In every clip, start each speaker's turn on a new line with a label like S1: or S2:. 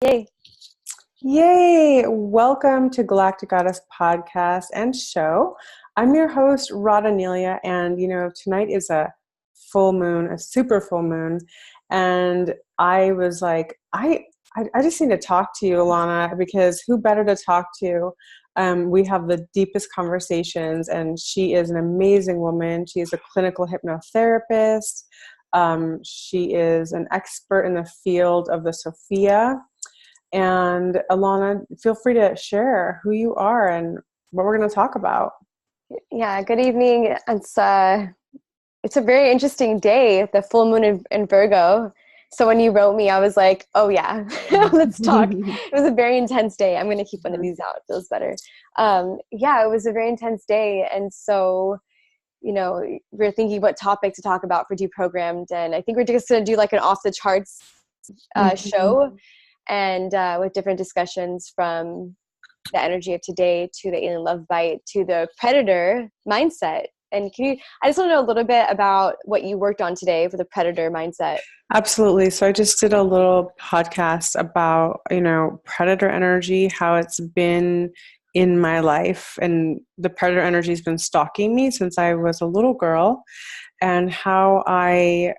S1: Yay.
S2: Yay! Welcome to Galactic Goddess podcast and show. I'm your host, Radhaa Nilia, and tonight is a full moon, a super full moon, and I was like, I just need to talk to you, Alanna, because who better to talk to? We have the deepest conversations, and she is an amazing woman. She is a clinical hypnotherapist. She is an expert in the field of the Sophia. And Alanna, feel free to share who you are and what we're going to talk about.
S1: Yeah, good evening. It's a very interesting day, the full moon in Virgo. So when you wrote me, I was like, oh yeah, let's talk. It was a very intense day. I'm going to keep one of these out. It feels better. Yeah, it was a very intense day. And so, we're thinking what topic to talk about for Deprogrammed. And I think we're just going to do like an off the charts show. And with different discussions from the energy of today to the alien love bite to the predator mindset. And I just want to know a little bit about what you worked on today for the predator mindset.
S2: Absolutely. So I just did a little podcast about, predator energy, how it's been in my life. And the predator energy has been stalking me since I was a little girl, and how I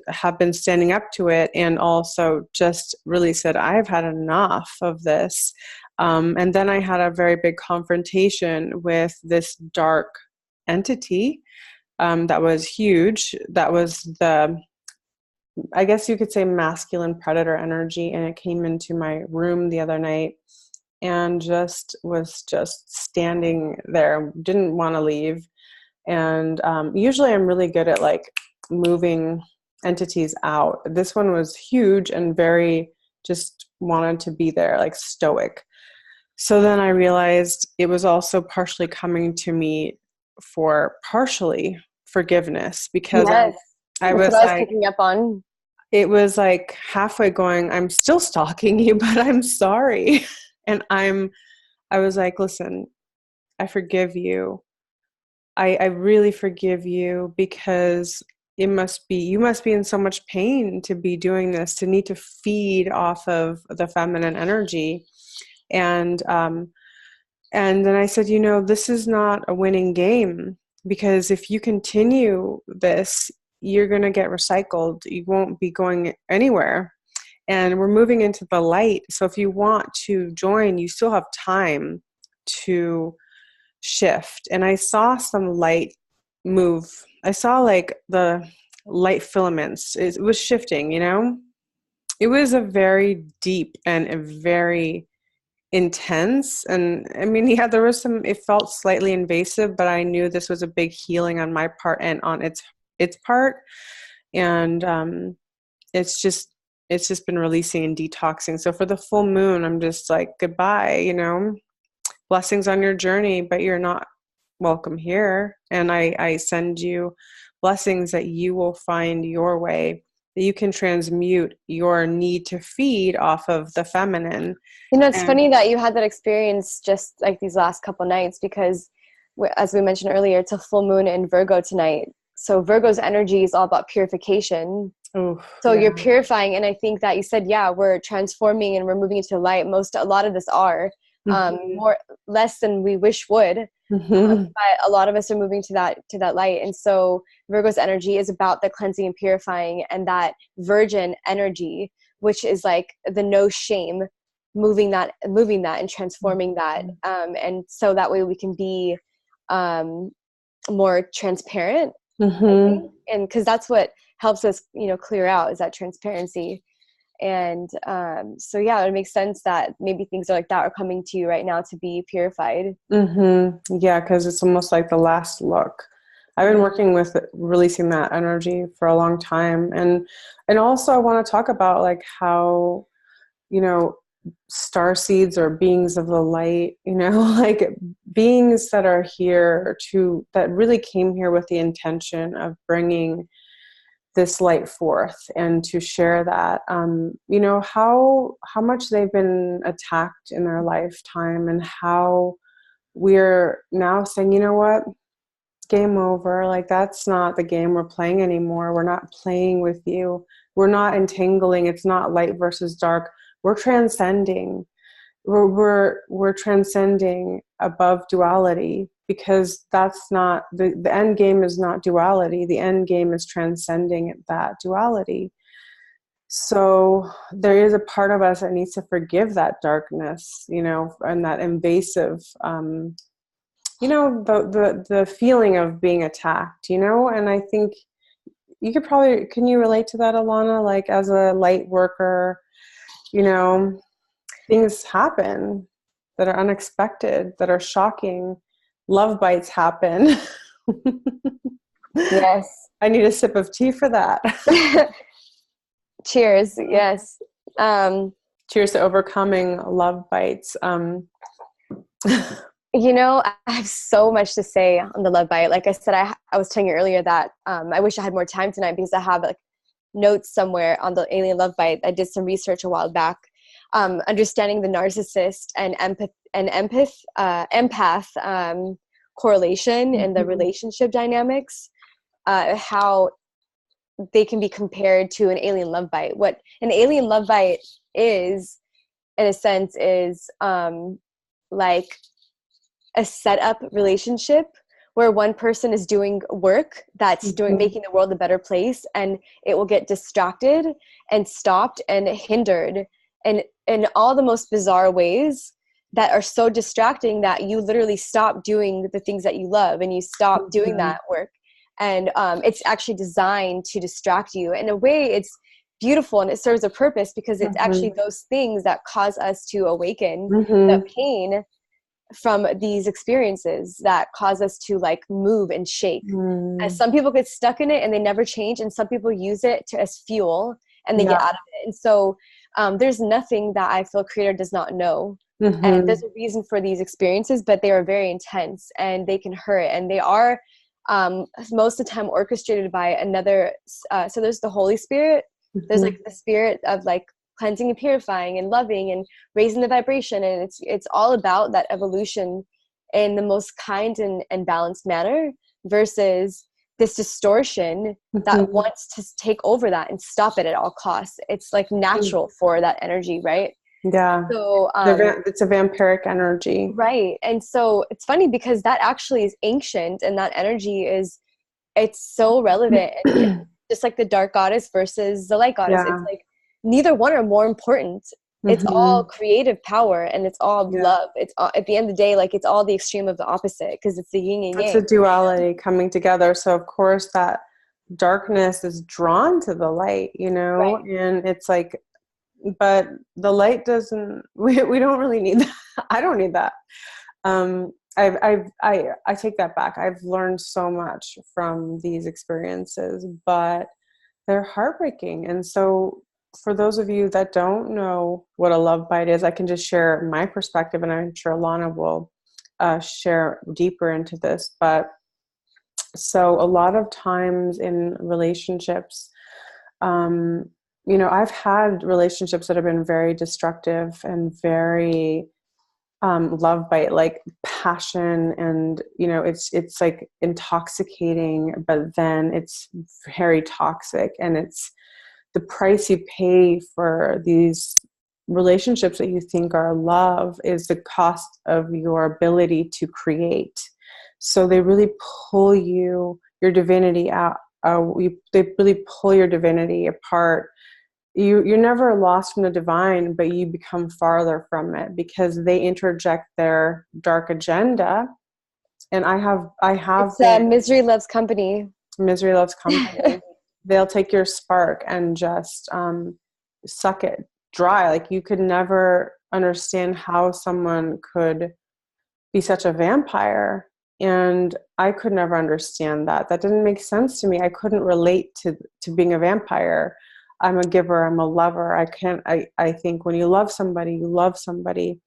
S2: have been standing up to it, and also just really said, I've had enough of this. And then I had a very big confrontation with this dark entity that was huge. That was I guess you could say, masculine predator energy. And it came into my room the other night and was standing there, didn't want to leave. And usually I'm really good at moving entities out. This one was huge and very just wanted to be there, like stoic. So then I realized it was also partially coming to me for partially forgiveness, because
S1: Yes,
S2: I
S1: that's
S2: was
S1: what I was
S2: like,
S1: picking up on.
S2: it was like halfway going, I'm still stalking you, but I'm sorry. And I was like, listen, I forgive you. I really forgive you, because you must be in so much pain to be doing this, to need to feed off of the feminine energy. And then I said, this is not a winning game, because if you continue this, you're going to get recycled. You won't be going anywhere. And we're moving into the light. So if you want to join, you still have time to shift. And I saw some light move. I saw like the light filaments. It was shifting, It was a very deep and a very intense. And I mean, yeah, there was it felt slightly invasive, but I knew this was a big healing on my part and on its part. And it's just been releasing and detoxing. So for the full moon, I'm just like, goodbye, blessings on your journey, but you're not welcome here. And I send you blessings that you will find your way, that you can transmute your need to feed off of the feminine.
S1: It's funny that you had that experience just like these last couple nights, because as we mentioned earlier, it's a full moon in Virgo tonight. So Virgo's energy is all about purification. So yeah. You're purifying. And I think that you said, yeah, we're transforming and we're moving into light. A lot of us are less than we wish would. But a lot of us are moving to that light. And so Virgo's energy is about the cleansing and purifying, and that virgin energy, which is like the no shame, moving that and transforming that. And so that way we can be more transparent. And because that's what helps us, clear out, is that transparency. And so yeah, it makes sense that maybe things like that are coming to you right now to be purified.
S2: Yeah, because it's almost like the last look. I've been working with releasing that energy for a long time. And also I want to talk about like how, star seeds or beings of the light, like beings that are here that really came here with the intention of bringing this light forth and to share that, how much they've been attacked in their lifetime, and how we're now saying, you know what, game over. Like, that's not the game we're playing anymore. We're not playing with you. We're not entangling. It's not light versus dark. we're transcending. We're transcending above duality, because that's not the end game is not duality. The end game is transcending that duality. So there is a part of us that needs to forgive that darkness, and that invasive, the feeling of being attacked, and I think can you relate to that, Alanna? Like, as a light worker, things happen that are unexpected, that are shocking. Love bites happen.
S1: Yes.
S2: I need a sip of tea for that.
S1: Cheers. Yes.
S2: Cheers to overcoming love bites.
S1: I have so much to say on the love bite. Like I said, I was telling you earlier that I wish I had more time tonight, because I have like notes somewhere on the alien love bite. I did some research a while back, understanding the narcissist and empath correlation and the relationship dynamics, how they can be compared to an alien love bite. What an alien love bite is, in a sense, is like a set-up relationship where one person is doing work that's making the world a better place, and it will get distracted and stopped and hindered, and in all the most bizarre ways that are so distracting that you literally stop doing the things that you love, and you stop doing that work. And it's actually designed to distract you. In a way, it's beautiful, and it serves a purpose, because it's actually those things that cause us to awaken the pain from these experiences that cause us to like move and shake. As some people get stuck in it and they never change, and some people use it as fuel and they get out of it. And so there's nothing that I feel creator does not know. And there's a reason for these experiences, but they are very intense and they can hurt, and they are most of the time orchestrated by another. So there's the Holy Spirit. There's like the spirit of like cleansing and purifying and loving and raising the vibration, and it's all about that evolution in the most kind and balanced manner, versus this distortion that wants to take over that and stop it at all costs. It's like natural for that energy, right?
S2: Yeah.
S1: So
S2: it's a vampiric energy,
S1: right? And so it's funny, because that actually is ancient, and that energy it's so relevant. And just like the dark goddess versus the light goddess, it's like neither one are more important. It's all creative power, and it's all love. It's all, at the end of the day, like it's all the extreme of the opposite, because it's the yin and yang.
S2: It's a duality coming together. So of course that darkness is drawn to the light,
S1: Right.
S2: and it's like, but the light doesn't. We don't really need that. I don't need that. I take that back. I've learned so much from these experiences, but they're heartbreaking. And so for those of you that don't know what a love bite is, I can just share my perspective, and I'm sure Alanna will share deeper into this. But so a lot of times in relationships, I've had relationships that have been very destructive and very love bite, like passion, and it's like intoxicating, but then it's very toxic, and it's the price you pay for these relationships that you think are love is the cost of your ability to create. So they really pull your divinity out. They really pull your divinity apart. You're never lost from the divine, but you become farther from it, because they interject their dark agenda. And I have
S1: It's misery loves company.
S2: Misery loves company. They'll take your spark and just suck it dry. Like, you could never understand how someone could be such a vampire. And I could never understand that. That didn't make sense to me. I couldn't relate to being a vampire. I'm a giver. I'm a lover. I think when you love somebody,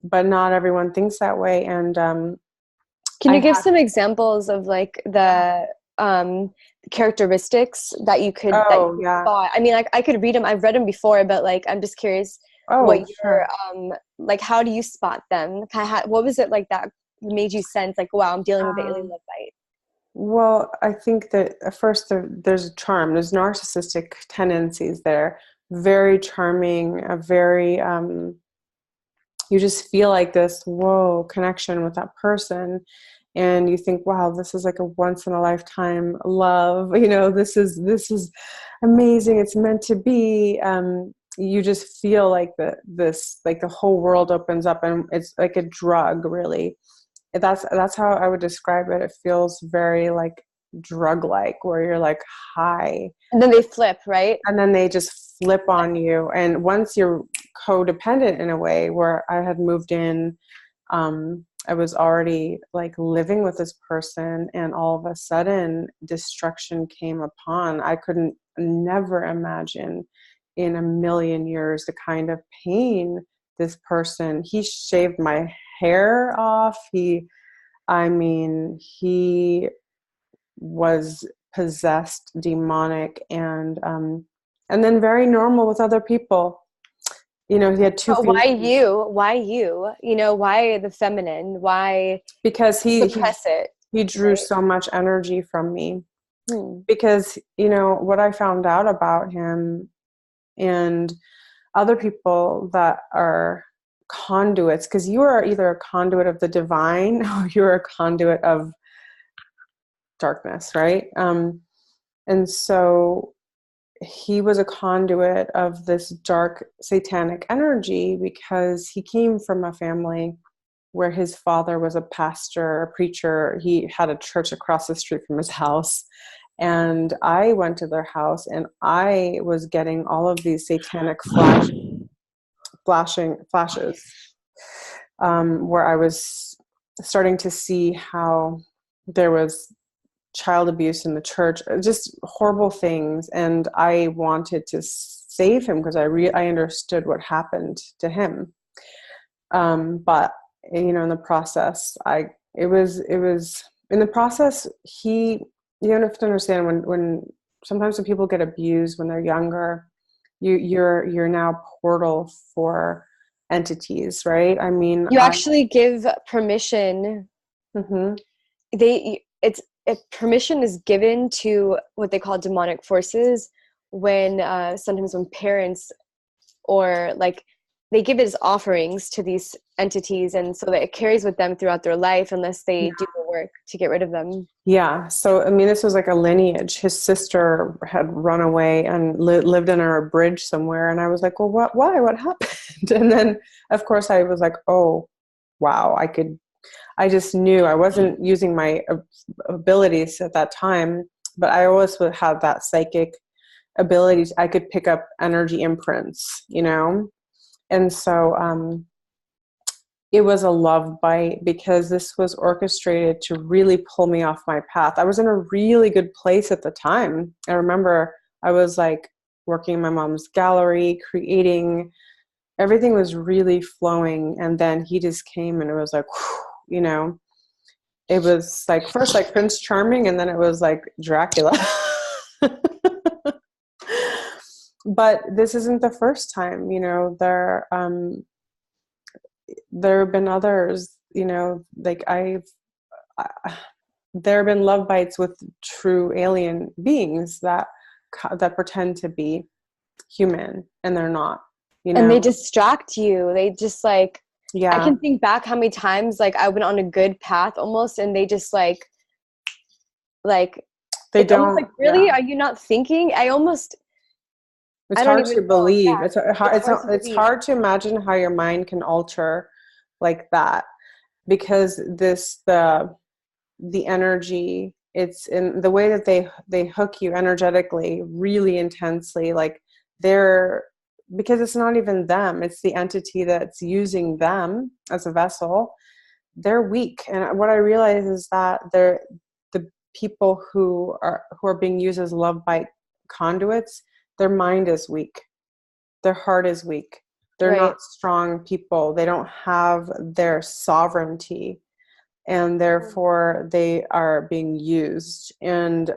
S2: but not everyone thinks that way. And
S1: can you give some examples of like the characteristics that you could spot? I mean, I could read them. I've read them before, but like, I'm just curious what your like, how do you spot them? What was it like that made you sense like, wow, I'm dealing with the alien love bite?
S2: Well, I think that first there's a charm. There's narcissistic tendencies there, very charming, a very, you just feel like this, whoa, connection with that person. And you think, wow, this is like a once in a lifetime love. This is amazing. It's meant to be. You just feel like like the whole world opens up, and it's like a drug, really. That's how I would describe it. It feels very like drug-like, where you're like high.
S1: And then they flip, right?
S2: And then they just flip on you. And once you're codependent in a way, where I had moved in, I was already like living with this person, and all of a sudden destruction came upon. I couldn't never imagine in a million years the kind of pain this person, he shaved my hair off. He was possessed, demonic, and then very normal with other people. He had two
S1: But
S2: faces.
S1: why you? Why you? Why the feminine? Why
S2: Because
S1: suppress it?
S2: he drew
S1: Right?
S2: so much energy from me. Because, what I found out about him and other people that are conduits, because you are either a conduit of the divine or you're a conduit of darkness, right? And so he was a conduit of this dark satanic energy, because he came from a family where his father was a pastor, a preacher. He had a church across the street from his house. And I went to their house, and I was getting all of these satanic flashes, where I was starting to see how there was child abuse in the church, just horrible things. And I wanted to save him, because I understood what happened to him. But in the process, it was in the process, you have to understand, when sometimes when people get abused when they're younger, you're now portal for entities, right?
S1: You actually give permission.
S2: Mm-hmm.
S1: Permission is given to what they call demonic forces when sometimes when parents, or like, they give it as offerings to these entities, and so that it carries with them throughout their life unless they do the work to get rid of them.
S2: Yeah. So, this was like a lineage. His sister had run away and lived under a bridge somewhere. And I was like, well, why? What happened? And then, of course, I was like, oh, wow, I just knew I wasn't using my abilities at that time, but I always had that psychic ability. I could pick up energy imprints, And so, it was a love bite, because this was orchestrated to really pull me off my path. I was in a really good place at the time. I remember I was like working in my mom's gallery, creating. Everything was really flowing. And then he just came, and it was like, whew, it was like first like Prince Charming, and then it was like Dracula. But this isn't the first time, there have been others, like there have been love bites with true alien beings that pretend to be human, and they're not,
S1: And they distract you. They just like,
S2: yeah.
S1: I can think back how many times like I went on a good path almost, and they just like
S2: they
S1: it's
S2: don't
S1: almost like, really?
S2: yeah.
S1: Are you not thinking?
S2: It's
S1: I don't
S2: hard
S1: even
S2: to
S1: know.
S2: believe.
S1: Yeah.
S2: It's hard to imagine how your mind can alter like that, because the energy, it's in the way that they hook you energetically really intensely, like because it's not even them, it's the entity that's using them as a vessel. They're weak. And what I realize is that the people who are being used as love bite conduits, their mind is weak, their heart is weak, they're
S1: Right.
S2: not strong people, they don't have their sovereignty, and therefore they are being used. And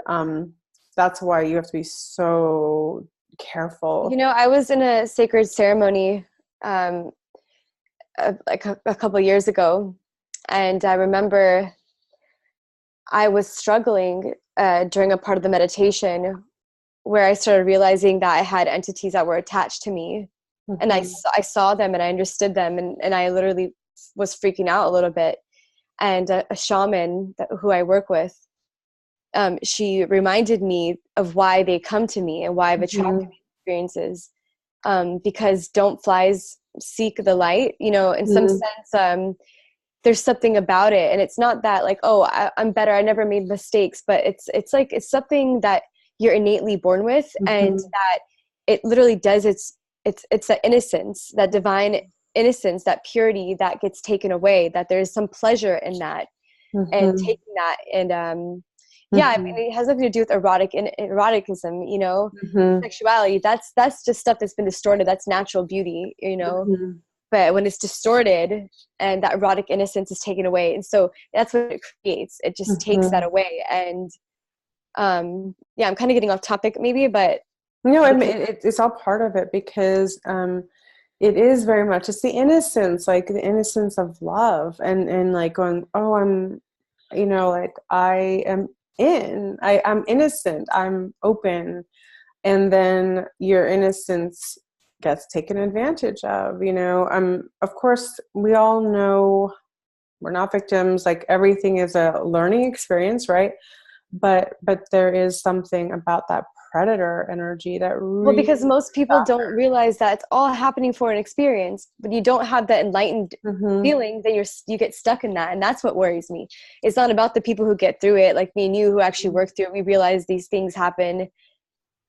S2: that's why you have to be so careful.
S1: I was in a sacred ceremony like a couple of years ago, and I remember I was struggling during a part of the meditation where I started realizing that I had entities that were attached to me.
S2: Mm-hmm.
S1: And I saw them and I understood them, and I literally was freaking out a little bit. And a shaman who I work with, she reminded me of why they come to me and why I've attracted these experiences. Because don't flies seek the light? You know, in some sense, there's something about it, and it's not that like, oh, I'm better, I never made mistakes, but it's like it's something that you're innately born with, and that it literally does it's that innocence, that divine innocence, that purity that gets taken away, that there's some pleasure in that, and taking that, and yeah, I mean, it has nothing to do with eroticism, you know, sexuality. That's just stuff that's been distorted. That's natural beauty, you know. But when it's distorted and that erotic innocence is taken away, and so that's what it creates. It just takes that away. And yeah, I'm kind of getting off topic maybe, but
S2: no, I mean, it's all part of it, because it is very much, it's the innocence, like the innocence of love, and like going, oh, I'm, you know, like I'm innocent, I'm open. And then your innocence gets taken advantage of, you know. Of course, we all know we're not victims, like everything is a learning experience, right? But there is something about that predator energy that really,
S1: well, because most people don't realize that it's all happening for an experience, but you don't have that enlightened feeling, then you get stuck in that. And that's what worries me. It's not about the people who get through it, like me and you, who actually work through it. We realize these things happen,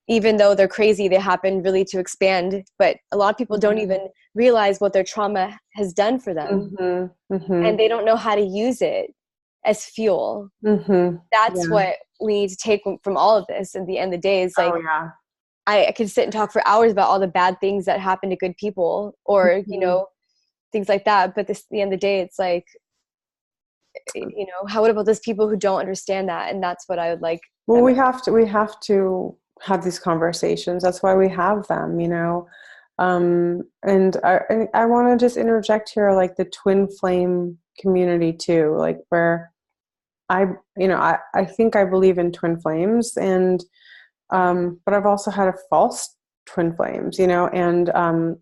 S1: even though they're crazy, they happen really to expand. But a lot of people don't even realize what their trauma has done for them. And they don't know how to use it as fuel. That's what we need to take from all of this. At the end of the day, is like, I could sit and talk for hours about all the bad things that happen to good people, or you know, things like that. But at the end of the day, it's like, you know, what about those people who don't understand that? And that's what I would like.
S2: Well, we have to have these conversations. That's why we have them, you know. And I want to just interject here, like the twin flame community too, like where I think I believe in twin flames, and but I've also had a false twin flames, you know, and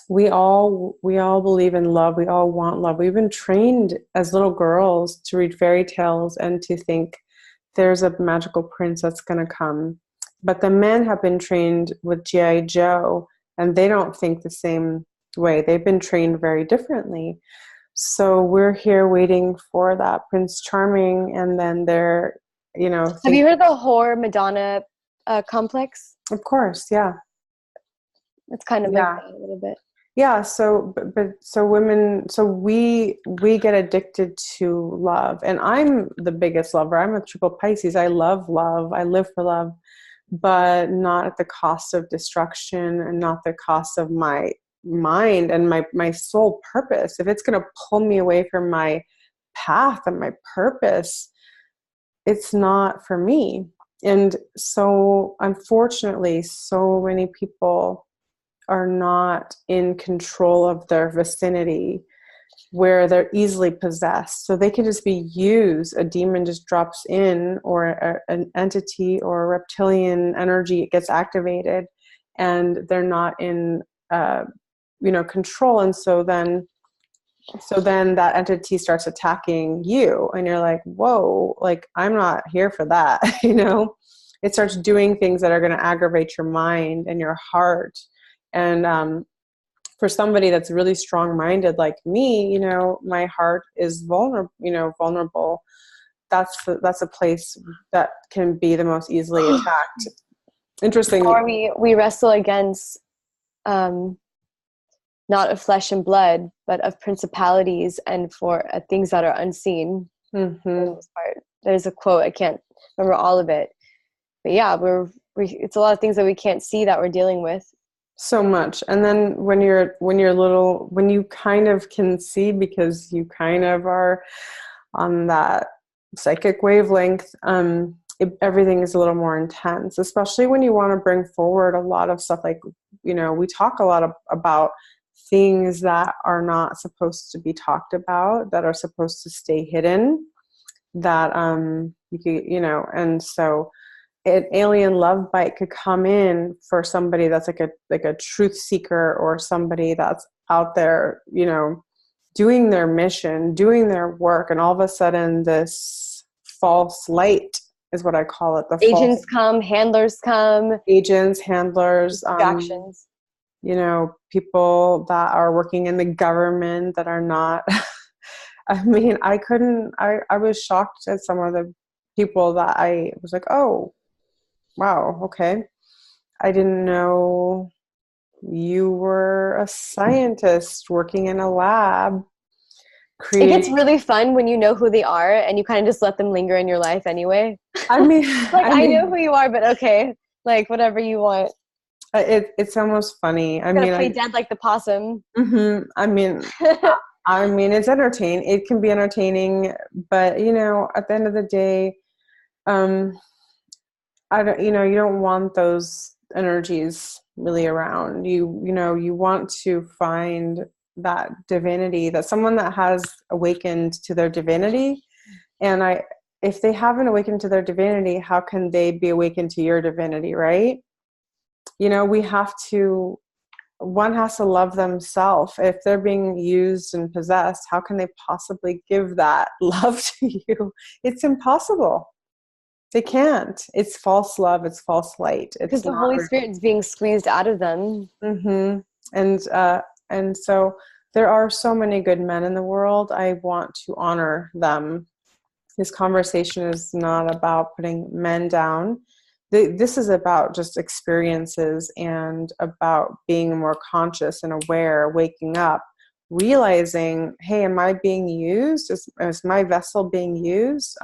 S2: we all believe in love. We all want love. We've been trained as little girls to read fairy tales and to think there's a magical prince that's going to come. But the men have been trained with G.I. Joe, and they don't think the same way. They've been trained very differently. So we're here waiting for that Prince Charming, and then they're, you know.
S1: Have you heard of the whore Madonna complex?
S2: Of course, yeah.
S1: It's kind of like that a little bit.
S2: Yeah, so we get addicted to love, and I'm the biggest lover. I'm a triple Pisces. I love love. I live for love, but not at the cost of destruction, and not the cost of my mind and my sole purpose. If it's going to pull me away from my path and my purpose, it's not for me. And so unfortunately, so many people are not in control of their vicinity, where they're easily possessed. So they can just be used. A demon just drops in, or an entity or a reptilian energy gets activated, and they're not in control. And so then that entity starts attacking you, and you're like, whoa, like I'm not here for that. You know, it starts doing things that are going to aggravate your mind and your heart. And for somebody that's really strong-minded like me, you know, my heart is vulnerable. That's a place that can be the most easily attacked. Interesting.
S1: Or we wrestle against not of flesh and blood, but of principalities and for things that are unseen. For the most part. There's a quote, I can't remember all of it, but yeah, it's a lot of things that we can't see that we're dealing with.
S2: So much. And then when you're little, when you kind of can see, because you kind of are on that psychic wavelength, everything is a little more intense, especially when you want to bring forward a lot of stuff. Like, you know, we talk a lot about things that are not supposed to be talked about, that are supposed to stay hidden, that and so an alien love bite could come in for somebody that's like a truth seeker, or somebody that's out there, you know, doing their mission, doing their work, and all of a sudden this false light is what I call it. The
S1: Agents
S2: false
S1: come, handlers come,
S2: agents, handlers,
S1: distractions.
S2: you know, people that are working in the government that are not. I mean, I was shocked at some of the people that I was like, oh, wow, okay. I didn't know you were a scientist working in a lab
S1: It gets
S2: creating.
S1: really fun when you know who they are and you kind of just let them linger in your life anyway.
S2: I mean,
S1: Like, I know who you are, but okay, like whatever you want.
S2: it's almost funny. I
S1: Gonna
S2: mean,
S1: play dead like the possum.
S2: I mean, it's entertaining. It can be entertaining, but you know, at the end of the day, um, I don't, you know, you don't want those energies really around you. You know, you want to find that divinity, that someone that has awakened to their divinity. And if they haven't awakened to their divinity, how can they be awakened to your divinity, right? You know, one has to love themselves. If they're being used and possessed, how can they possibly give that love to you? It's impossible. They can't. It's false love. It's false light.
S1: Because
S2: It's
S1: the
S2: not
S1: Holy
S2: real.
S1: Spirit is being squeezed out of them.
S2: Mm-hmm. And so there are so many good men in the world. I want to honor them. This conversation is not about putting men down. This is about just experiences and about being more conscious and aware, waking up, realizing, hey, am I being used? Is my vessel being used?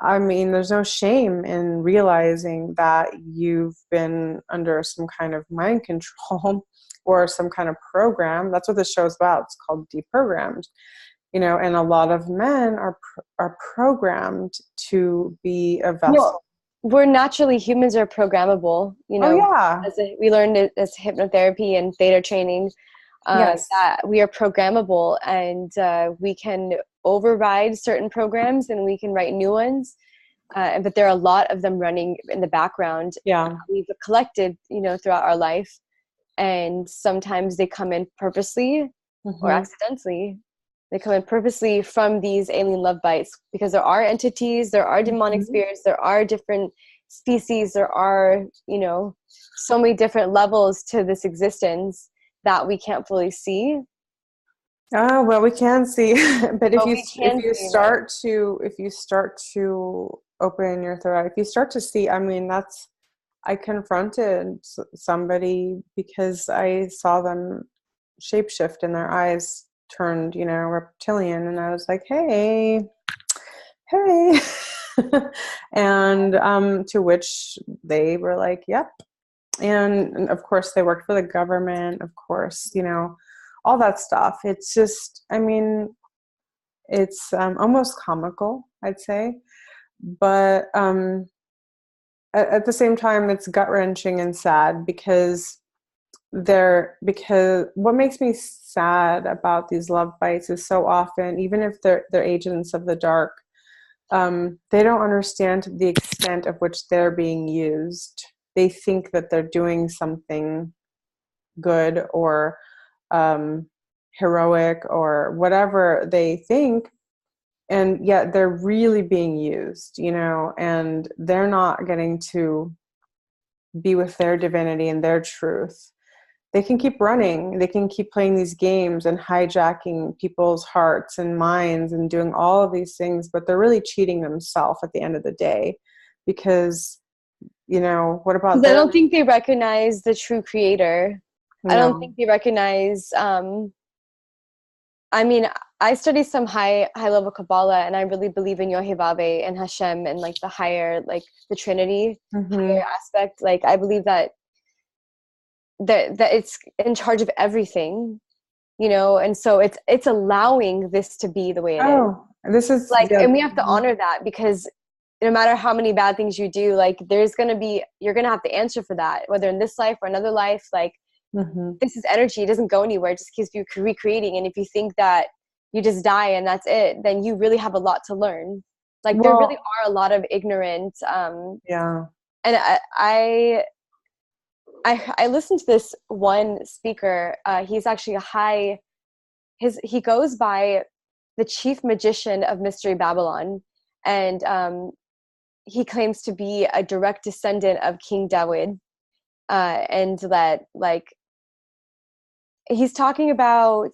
S2: I mean, there's no shame in realizing that you've been under some kind of mind control or some kind of program. That's what the show's about. It's called Deprogrammed. You know, and a lot of men are programmed to be a vessel.
S1: Well, we're naturally, humans are programmable, you
S2: Oh
S1: know,
S2: yeah.
S1: we learned it as hypnotherapy and theta training,
S2: Yes.
S1: that we are programmable, and we can override certain programs and we can write new ones. But there are a lot of them running in the background.
S2: Yeah.
S1: We've collected, you know, throughout our life, and sometimes they come in purposely or
S2: Mm-hmm.
S1: accidentally. They come in purposely from these alien love bites, because there are entities, there are demonic
S2: Mm-hmm.
S1: spirits, there are different species, there are, you know, so many different levels to this existence that we can't fully see.
S2: Oh, well, we can see, but
S1: But we
S2: if
S1: can
S2: you
S1: see, right?
S2: start to open your third eye, if you start to see, I mean, I confronted somebody because I saw them shapeshift and their eyes turned, you know, reptilian, and I was like, hey, and to which they were like, yep. And of course they worked for the government, of course, you know, all that stuff. It's just, I mean, it's almost comical, I'd say, but at the same time it's gut-wrenching and sad, because what makes me sad about these love bites is so often, even if they're agents of the dark, they don't understand the extent of which they're being used. They think that they're doing something good or heroic or whatever they think, and yet they're really being used, you know, and they're not getting to be with their divinity and their truth. They can keep running. They can keep playing these games and hijacking people's hearts and minds and doing all of these things, but they're really cheating themselves at the end of the day, because, you know, what about
S1: Because I
S2: their,
S1: don't think they recognize the true creator. I don't
S2: no.
S1: think they recognize, I mean, I study some high level Kabbalah, and I really believe in Yohevave and Hashem and like the higher, like the Trinity,
S2: Mm-hmm.
S1: higher aspect. Like, I believe that it's in charge of everything, you know, and so it's allowing this to be the way it is.
S2: Oh, this is,
S1: Like,
S2: yeah.
S1: and we have to honor that, because no matter how many bad things you do, like you're gonna have to answer for that, whether in this life or another life. Like,
S2: Mm-hmm.
S1: this is energy, it doesn't go anywhere, it just keeps you recreating. And if you think that you just die and that's it, then you really have a lot to learn. Like there really are a lot of ignorant.
S2: Yeah.
S1: And I listened to this one speaker. He's actually he goes by the chief magician of Mystery Babylon, and he claims to be a direct descendant of King David, and that like he's talking about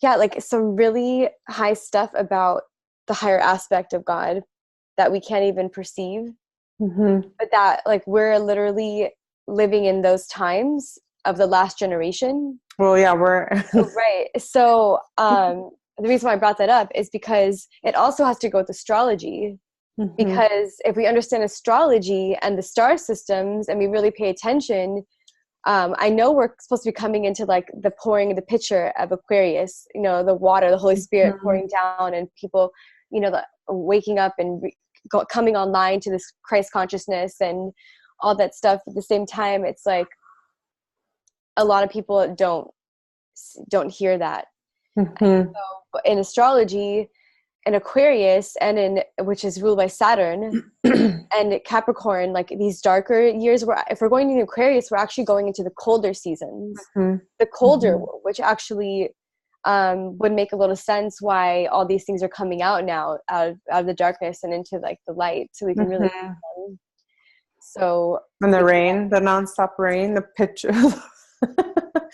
S1: like some really high stuff about the higher aspect of God that we can't even perceive.
S2: Mm-hmm.
S1: But that like we're literally living in those times of the last generation.
S2: Well, yeah, we're
S1: right. So the reason why I brought that up is because it also has to go with astrology.
S2: Mm-hmm.
S1: Because if we understand astrology and the star systems and we really pay attention, I know we're supposed to be coming into like the pouring of the pitcher of Aquarius, you know, the water, the Holy Spirit
S2: Mm-hmm.
S1: pouring down, and people, you know, waking up and coming online to this Christ consciousness and all that stuff. At the same time, it's like a lot of people don't hear that.
S2: Mm-hmm.
S1: So in astrology, in Aquarius, and in which is ruled by Saturn and Capricorn, like these darker years, where if we're going into Aquarius, we're actually going into the colder seasons,
S2: Mm-hmm.
S1: the colder,
S2: Mm-hmm.
S1: which actually would make a little sense why all these things are coming out now out of the darkness and into like the light, so we can really see them. So
S2: and the rain, the nonstop rain, the picture.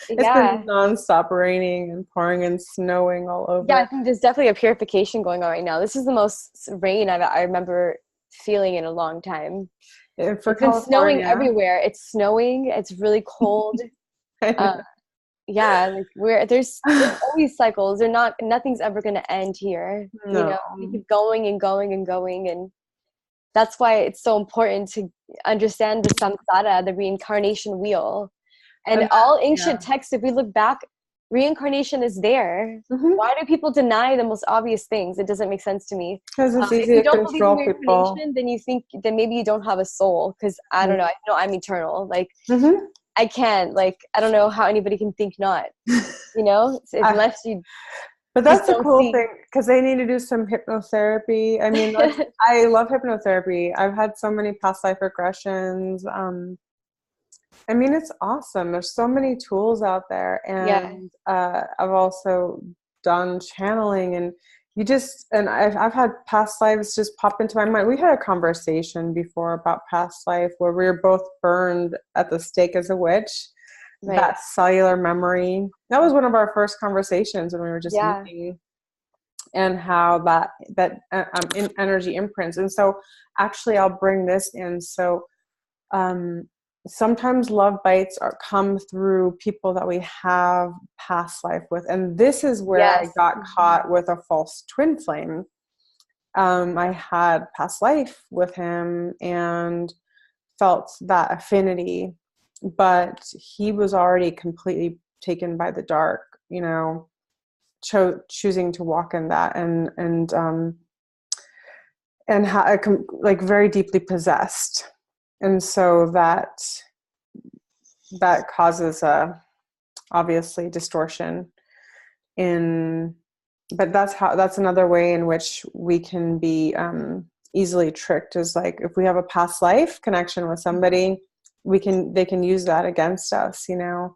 S2: It's been nonstop raining and pouring and snowing all over.
S1: Yeah, I think there's definitely a purification going on right now. This is the most rain I remember feeling in a long time.
S2: For
S1: it's been snowing everywhere. It's snowing. It's really cold. Yeah, like there's always cycles. Nothing's ever going to end here.
S2: No.
S1: You know, we keep going and going and going, and that's why it's so important to understand the samsara, the reincarnation wheel, and all ancient texts. If we look back, reincarnation is there.
S2: Mm-hmm.
S1: Why do people deny the most obvious things? It doesn't make sense to me.
S2: Because it's easy
S1: if you
S2: to
S1: don't
S2: control
S1: believe in
S2: people.
S1: Then maybe you don't have a soul. Because I don't know. I know I'm eternal. Like I can't. Like I don't know how anybody can think not. You know, unless you.
S2: But that's the cool thing, because they need to do some hypnotherapy. I mean, I love hypnotherapy. I've had so many past life regressions. I mean, it's awesome. There's so many tools out there. And I've also done channeling, and I've had past lives just pop into my mind. We had a conversation before about past life where we were both burned at the stake as a witch. Right. That cellular memory. That was one of our first conversations when we were just meeting, and how that energy imprints. And so actually I'll bring this in. So, sometimes love bites come through people that we have past life with. And this is where I got caught with a false twin flame. I had past life with him and felt that affinity, but he was already completely taken by the dark, you know, choosing to walk in that and like very deeply possessed. And so that causes obviously distortion but that's another way in which we can be easily tricked, is like if we have a past life connection with somebody, they can use that against us, you know,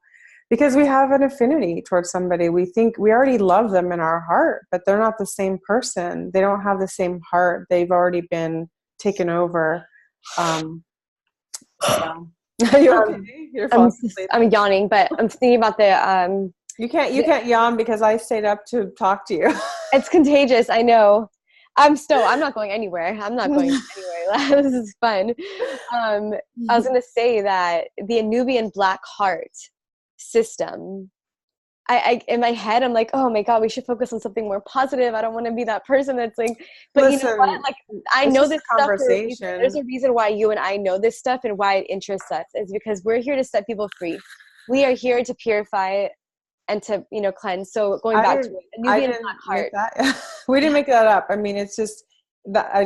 S2: because we have an affinity towards somebody. We think we already love them in our heart, but they're not the same person. They don't have the same heart. They've already been taken over. Are you okay? You're falling asleep.
S1: I'm yawning, but I'm thinking about the
S2: You can't yawn because I stayed up to talk to you.
S1: It's contagious. I know. I'm not going anywhere. I'm not going anywhere. This is fun. I was going to say that the Anubian black heart system, I in my head, I'm like, oh my God, we should focus on something more positive. I don't want to be that person that's like, but listen, you know what? Like, I know this stuff. There's a reason why you and I know this stuff and why it interests us, is because we're here to set people free. We are here to purify and to, you know, cleanse. So going back to it, Anubian black heart.
S2: We didn't make that up. I mean, it's just that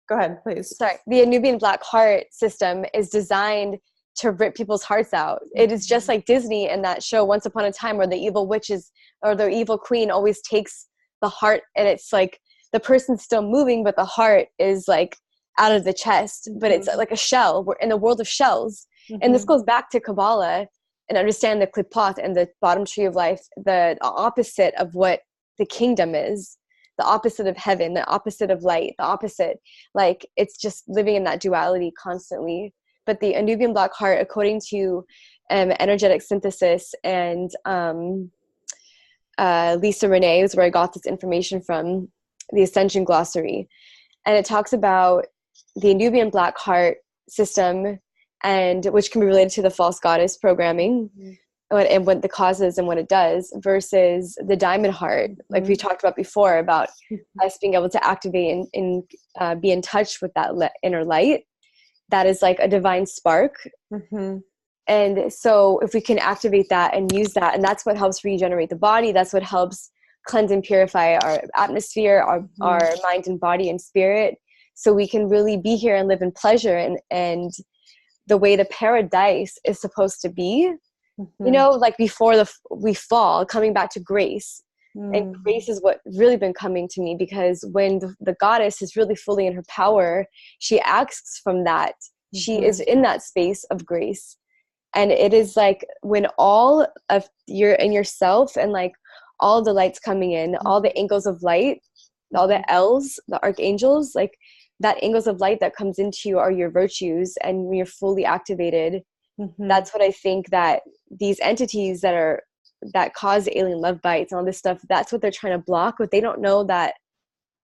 S2: go ahead, please.
S1: Sorry. The Anubian black heart system is designed to rip people's hearts out. It is just like Disney in that show Once Upon a Time, where the evil witches or the evil queen always takes the heart, and it's like the person's still moving, but the heart is like out of the chest, but it's like a shell. We're in the world of shells. And this goes back to Kabbalah and understand the klipoth and the bottom tree of life, the opposite of what the kingdom is, the opposite of heaven, the opposite of light, the opposite. Like, it's just living in that duality constantly. But the Anubian black heart, according to energetic synthesis and Lisa Renee, is where I got this information from, the Ascension Glossary. And it talks about the Anubian black heart system, and which can be related to the false goddess programming, and what the causes and what it does, versus the diamond heart, like we talked about before, about us being able to activate and be in touch with that inner light. That is like a divine spark. And so if we can activate that and use that, and that's what helps regenerate the body, that's what helps cleanse and purify our atmosphere, our mind and body and spirit, so we can really be here and live in pleasure and the way the paradise is supposed to be, you know, like before we fall, coming back to grace. And grace is what really been coming to me, because when the goddess is really fully in her power, she acts from that. She is in that space of grace. And it is like when all of you're in yourself, and like all the lights coming in, all the angles of light, all the L's, the archangels, like that angles of light that comes into you are your virtues. And when you're fully activated, that's what I think that these entities that cause alien love bites and all this stuff, that's what they're trying to block, but they don't know that,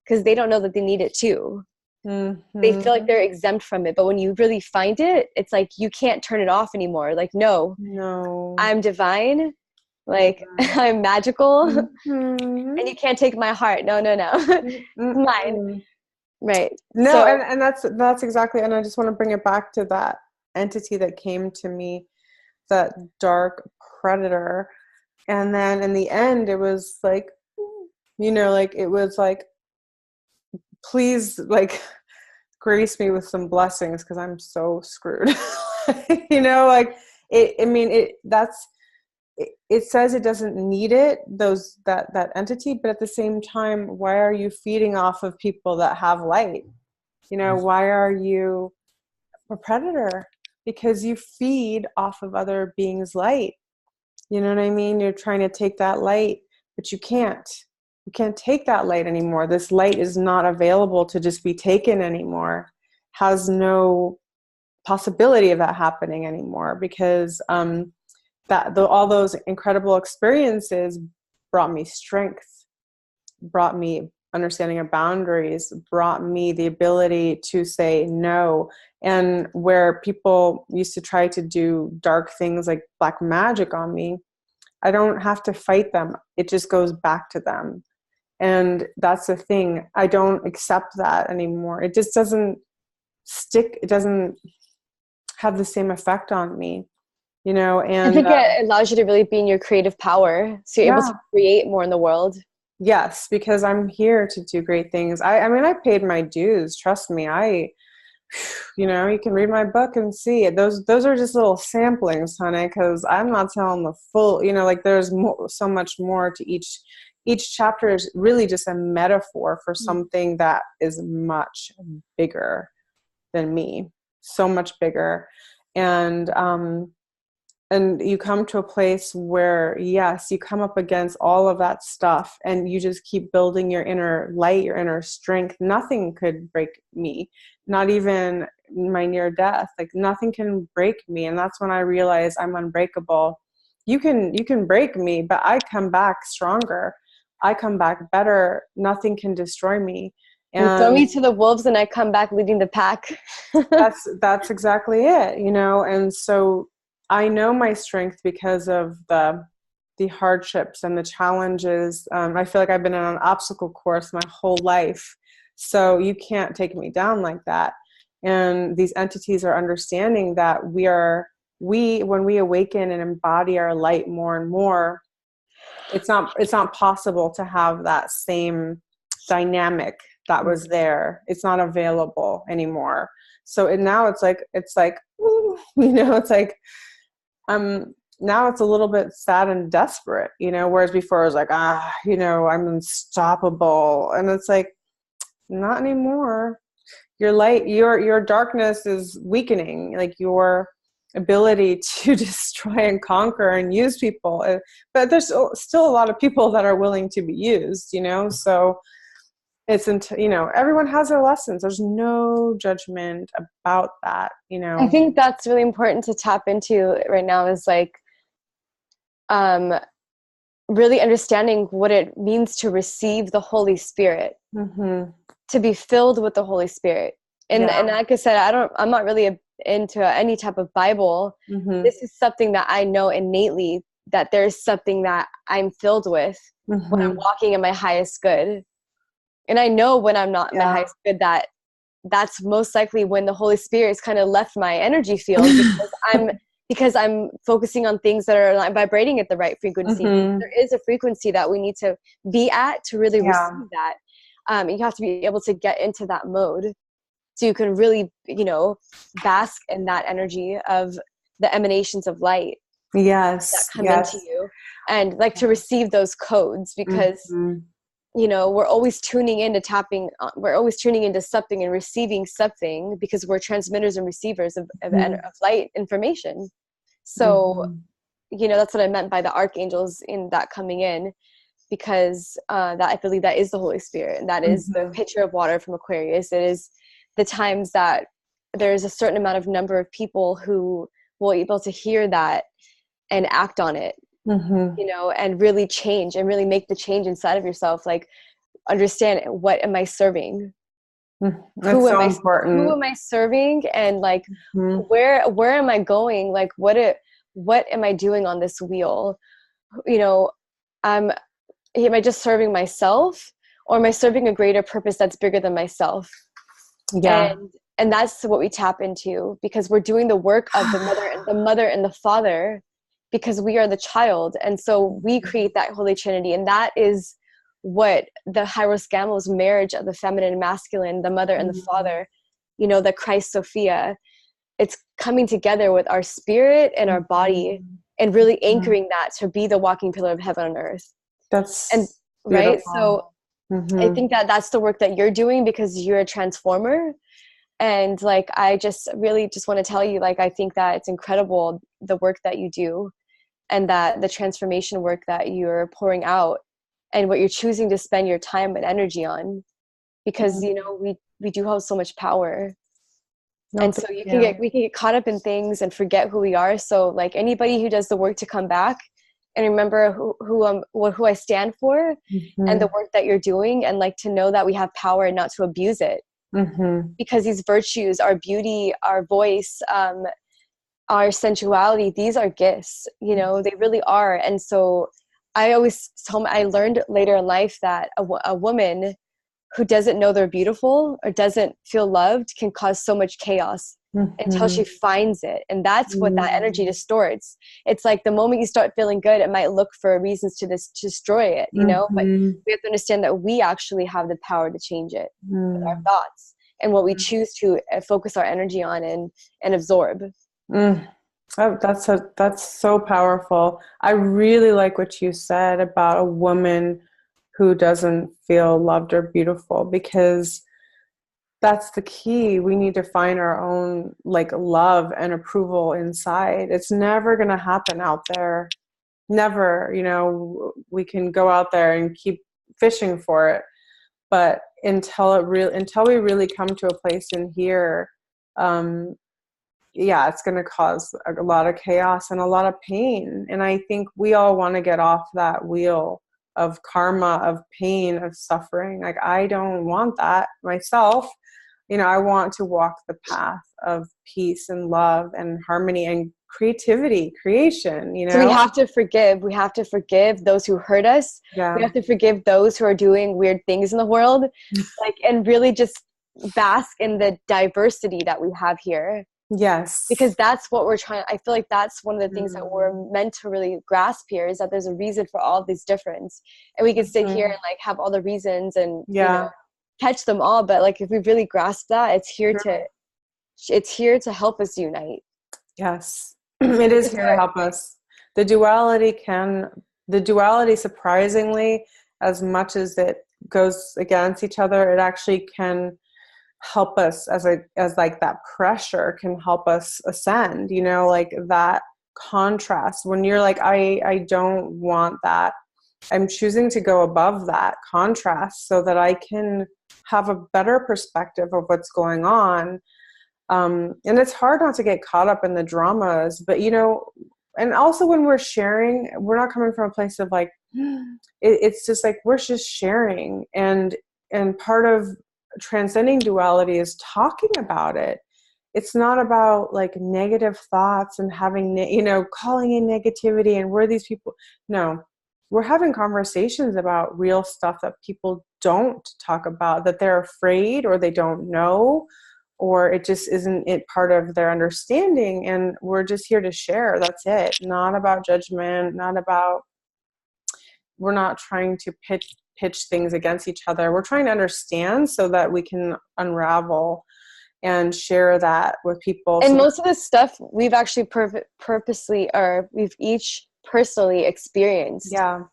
S1: because they don't know that they need it too. They feel like they're exempt from it, but when you really find it, it's like you can't turn it off anymore. Like, no, I'm divine, like I'm magical, and you can't take my heart. No, mine. Right.
S2: No,
S1: so,
S2: and that's exactly, and I just want to bring it back to that entity that came to me, that dark predator. And then in the end, it was like, you know, like, it was like, please, like, grace me with some blessings, because I'm so screwed. You know, like, it says it doesn't need it, that entity, but at the same time, why are you feeding off of people that have light? You know, why are you a predator? Because you feed off of other beings' light. You know what I mean? You're trying to take that light, but you can't. You can't take that light anymore. This light is not available to just be taken anymore. Has no possibility of that happening anymore, because all those incredible experiences brought me strength, brought me understanding of boundaries, brought me the ability to say no. And where people used to try to do dark things like black magic on me, I don't have to fight them. It just goes back to them. And that's the thing. I don't accept that anymore. It just doesn't stick. It doesn't have the same effect on me, you know. And
S1: I think it allows you to really be in your creative power, so you're able to create more in the world.
S2: Yes, because I'm here to do great things. I mean, I paid my dues. Trust me. You know, you can read my book and see it. Those are just little samplings, honey, because I'm not telling the full, you know, like, there's so much more to each chapter is really just a metaphor for something that is much bigger than me, so much bigger. And you come to a place where, yes, you come up against all of that stuff, and you just keep building your inner light, your inner strength. Nothing could break me, not even my near death. Like, nothing can break me. And that's when I realized I'm unbreakable. You can break me, but I come back stronger. I come back better. Nothing can destroy me.
S1: And you throw me to the wolves, and I come back leading the pack.
S2: That's exactly it, you know. And so I know my strength because of the hardships and the challenges. I feel like I've been on an obstacle course my whole life. So you can't take me down like that. And these entities are understanding that when we awaken and embody our light more and more, it's not possible to have that same dynamic that was there. It's not available anymore. So now it's like, ooh, you know, it's like, now it's a little bit sad and desperate, you know, whereas before I was like, you know, I'm unstoppable. And it's like, not anymore. Your light, your darkness is weakening, like your ability to destroy and conquer and use people. But there's still a lot of people that are willing to be used, so it's, everyone has their lessons. There's no judgment about that,
S1: I think that's really important to tap into right now, is like, really understanding what it means to receive the Holy Spirit, to be filled with the Holy Spirit. And like I said, I'm not really into any type of Bible. This is something that I know innately, that there's something that I'm filled with when I'm walking in my highest good. And I know when I'm not in my highest good, that's most likely when the Holy Spirit's kind of left my energy field, because I'm focusing on things that are not vibrating at the right frequency. There is a frequency that we need to be at to really receive that. You have to be able to get into that mode so you can really, bask in that energy of the emanations of light that come into you, and like to receive those codes, because we're always tuning into something and receiving something, because we're transmitters and receivers of light information. So, that's what I meant by the archangels in that coming in, because that I believe that is the Holy Spirit, and that is the pitcher of water from Aquarius. It is the times that there's a certain amount of number of people who will be able to hear that and act on it, and really change and really make the change inside of yourself. Like, understand, what am I serving?
S2: That's so important.
S1: Who am I serving? And like, where am I going? Like, what am I doing on this wheel? Am I just serving myself, or am I serving a greater purpose that's bigger than myself? And that's what we tap into, because we're doing the work of the mother and the father, because we are the child. And so we create that Holy Trinity. And that is what the Hyros Gamos marriage of the feminine and masculine, the mother and the father, the Christ Sophia, it's coming together with our spirit and our body, and really anchoring that to be the walking pillar of heaven on earth. Beautiful. Right. So I think that that's the work that you're doing, because you're a transformer. And like, I just really just want to tell you, like, I think that it's incredible, the work that you do, and that the transformation work that you're pouring out, and what you're choosing to spend your time and energy on, because, we do have so much power. And so we can get caught up in things and forget who we are. So like, anybody who does the work to come back and remember who I stand for, and the work that you're doing, and like to know that we have power and not to abuse it, because these virtues, our beauty, our voice, our sensuality, these are gifts, they really are. And so I learned later in life that a woman who doesn't know they're beautiful or doesn't feel loved can cause so much chaos until she finds it. And that's what that energy distorts. It's like the moment you start feeling good, it might look for reasons to destroy it, but we have to understand that we actually have the power to change it with our thoughts and what we choose to focus our energy on and absorb.
S2: Oh, that's so powerful. I really like what you said about a woman who doesn't feel loved or beautiful, because that's the key. We need to find our own like love and approval inside. It's never going to happen out there. Never, we can go out there and keep fishing for it, but until we really come to a place in here, it's going to cause a lot of chaos and a lot of pain. And I think we all want to get off that wheel of karma, of pain, of suffering. Like, I don't want that myself. I want to walk the path of peace and love and harmony and creativity, creation, So
S1: we have to forgive. We have to forgive those who hurt us. Yeah. We have to forgive those who are doing weird things in the world, and really just bask in the diversity that we have here.
S2: Yes.
S1: Because that's what we're trying. I feel like that's one of the things that we're meant to really grasp here, is that there's a reason for all these difference. And we can sit here and like have all the reasons and catch them all. But like, if we really grasp that, it's here to help us unite.
S2: Yes. It is here to help us. The duality surprisingly, as much as it goes against each other, it actually can help us as like that pressure can help us ascend, you know, like that contrast. When you're like, I don't want that. I'm choosing to go above that contrast so that I can have a better perspective of what's going on. And it's hard not to get caught up in the dramas, but, you know, and also when we're sharing, we're not coming from a place of like, it's just like, we're just sharing. And part of transcending duality is talking about it. It's not about like negative thoughts and having, you know, calling in negativity and where these people, no, we're having conversations about real stuff that people don't talk about, that they're afraid or they don't know, or it just isn't it part of their understanding. And we're just here to share. That's it. Not about judgment, not about, we're not trying to pitch things against each other. We're trying to understand so that we can unravel and share that with people.
S1: And most of this stuff we've actually purposely, or we've each personally experienced them,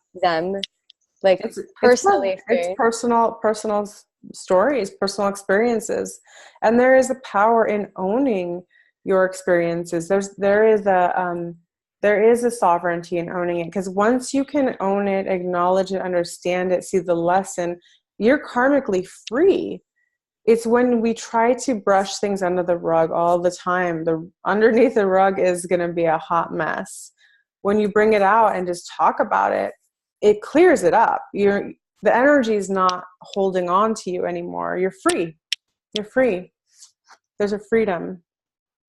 S1: like
S2: it's
S1: personally
S2: it's personal stories, personal experiences. And there is a power in owning your experiences. There is a sovereignty in owning it, because once you can own it, acknowledge it, understand it, see the lesson, you're karmically free. It's when we try to brush things under the rug all the time, underneath the rug is going to be a hot mess. When you bring it out and just talk about it, it clears it up. The energy is not holding on to you anymore. You're free. You're free. There's a freedom.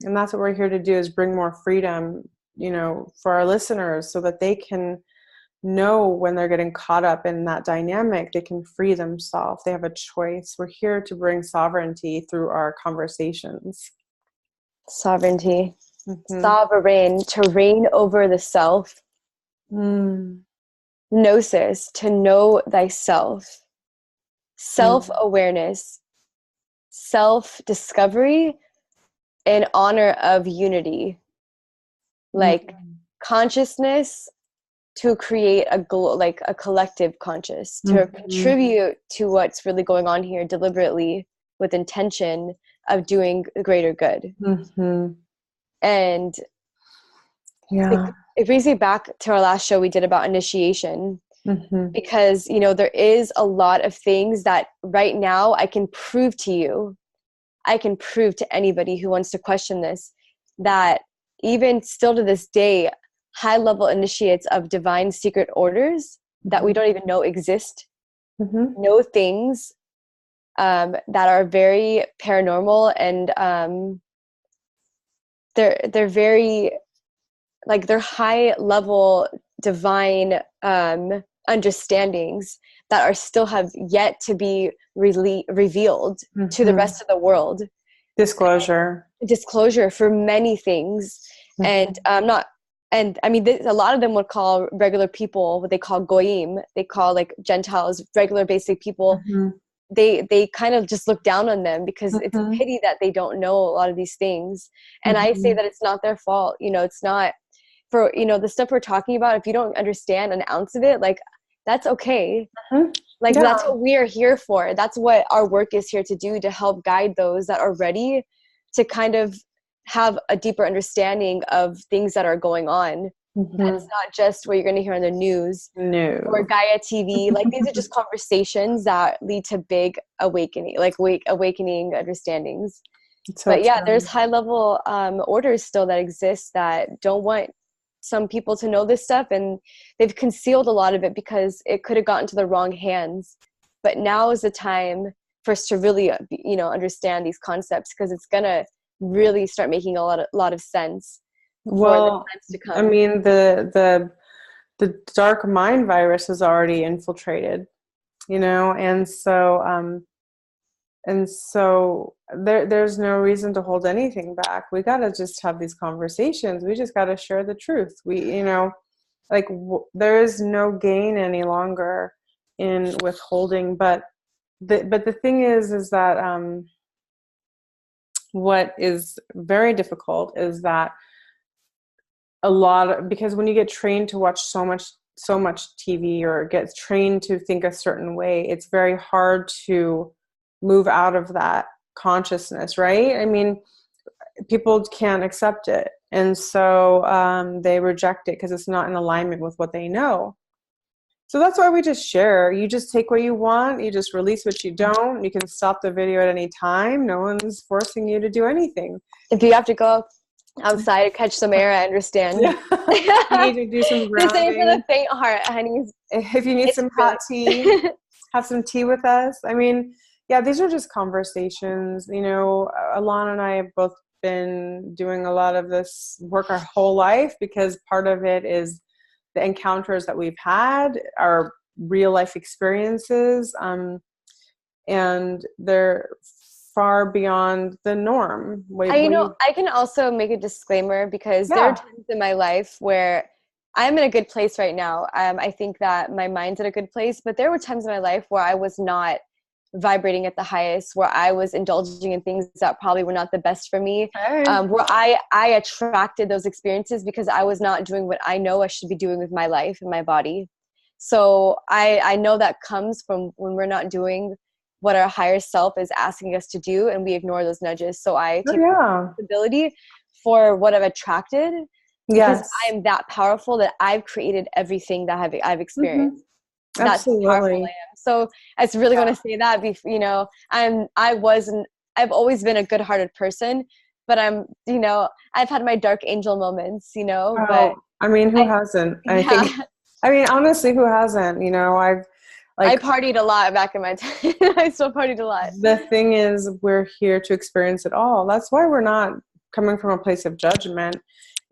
S2: And that's what we're here to do, is bring more freedom, you know, for our listeners, so that they can know when they're getting caught up in that dynamic, they can free themselves. They have a choice. We're here to bring sovereignty through our conversations.
S1: Sovereignty. Sovereign, to reign over the self. Gnosis, to know thyself. Self-awareness. Self-discovery in honor of unity. Like consciousness to create a collective conscious, to contribute to what's really going on here deliberately with intention of doing the greater good. And it brings me back to our last show we did about initiation, because, you know, there is a lot of things that right now I can prove to you, I can prove to anybody who wants to question this, that even still to this day, high-level initiates of divine secret orders that we don't even know exist, know things that are very paranormal, and they're very, like, they're high-level divine understandings that are still have yet to be revealed to the rest of the world. Disclosure for many things. And And I mean, a lot of them would call regular people what they call goyim. They call like Gentiles, regular basic people. They kind of just look down on them because it's a pity that they don't know a lot of these things. And I say that it's not their fault. You know, it's not for, you know, the stuff we're talking about. If you don't understand an ounce of it, like, that's okay. Like, that's what we're here for. That's what our work is here to do, to help guide those that are ready to kind of have a deeper understanding of things that are going on. That's not just what you're going to hear on the news or Gaia TV. Like, these are just conversations that lead to big awakening, like awakening understandings. But yeah, there's high level orders still that exist that don't want some people to know this stuff, and they've concealed a lot of it because it could have gotten to the wrong hands. But now is the time for us to really, you know, understand these concepts, because it's gonna really start making a lot of sense.
S2: Well, to come. I mean, the dark mind virus is already infiltrated, you know, and so there's no reason to hold anything back. We got to just have these conversations. We just got to share the truth. We, you know, like there is no gain any longer in withholding. But the thing is that what is very difficult is that because when you get trained to watch so much so much TV or get trained to think a certain way, it's very hard to move out of that consciousness, right? I mean, people can't accept it. And so they reject it because it's not in alignment with what they know. So that's why we just share. You just take what you want. You just release what you don't. You can stop the video at any time. No one's forcing you to do anything.
S1: If you have to go outside to catch some air, I understand.
S2: Yeah. You need to do some grounding.
S1: This ain't for the faint heart, honey.
S2: If you need some hot tea, have some tea with us. I mean, yeah, these are just conversations. You know, Alanna and I have both been doing a lot of this work our whole life because part of it is the encounters that we've had, our real life experiences, and they're far beyond the norm.
S1: I can also make a disclaimer because there are times in my life where I'm in a good place right now. I think that my mind's in a good place, but there were times in my life where I was not vibrating at the highest, where I was indulging in things that probably were not the best for me, where I attracted those experiences because I was not doing what I know I should be doing with my life and my body. So I know that comes from when we're not doing what our higher self is asking us to do and we ignore those nudges. So I take responsibility for what I've attracted because I am that powerful that I've created everything that I've experienced. That's how powerful I am. So I was really going to say that, you know, I've always been a good-hearted person, but I've had my dark angel moments, you know, but
S2: I mean, who hasn't? I mean, honestly, who hasn't, you know,
S1: I partied a lot back in my time. I still partied a lot.
S2: The thing is, we're here to experience it all. That's why we're not coming from a place of judgment.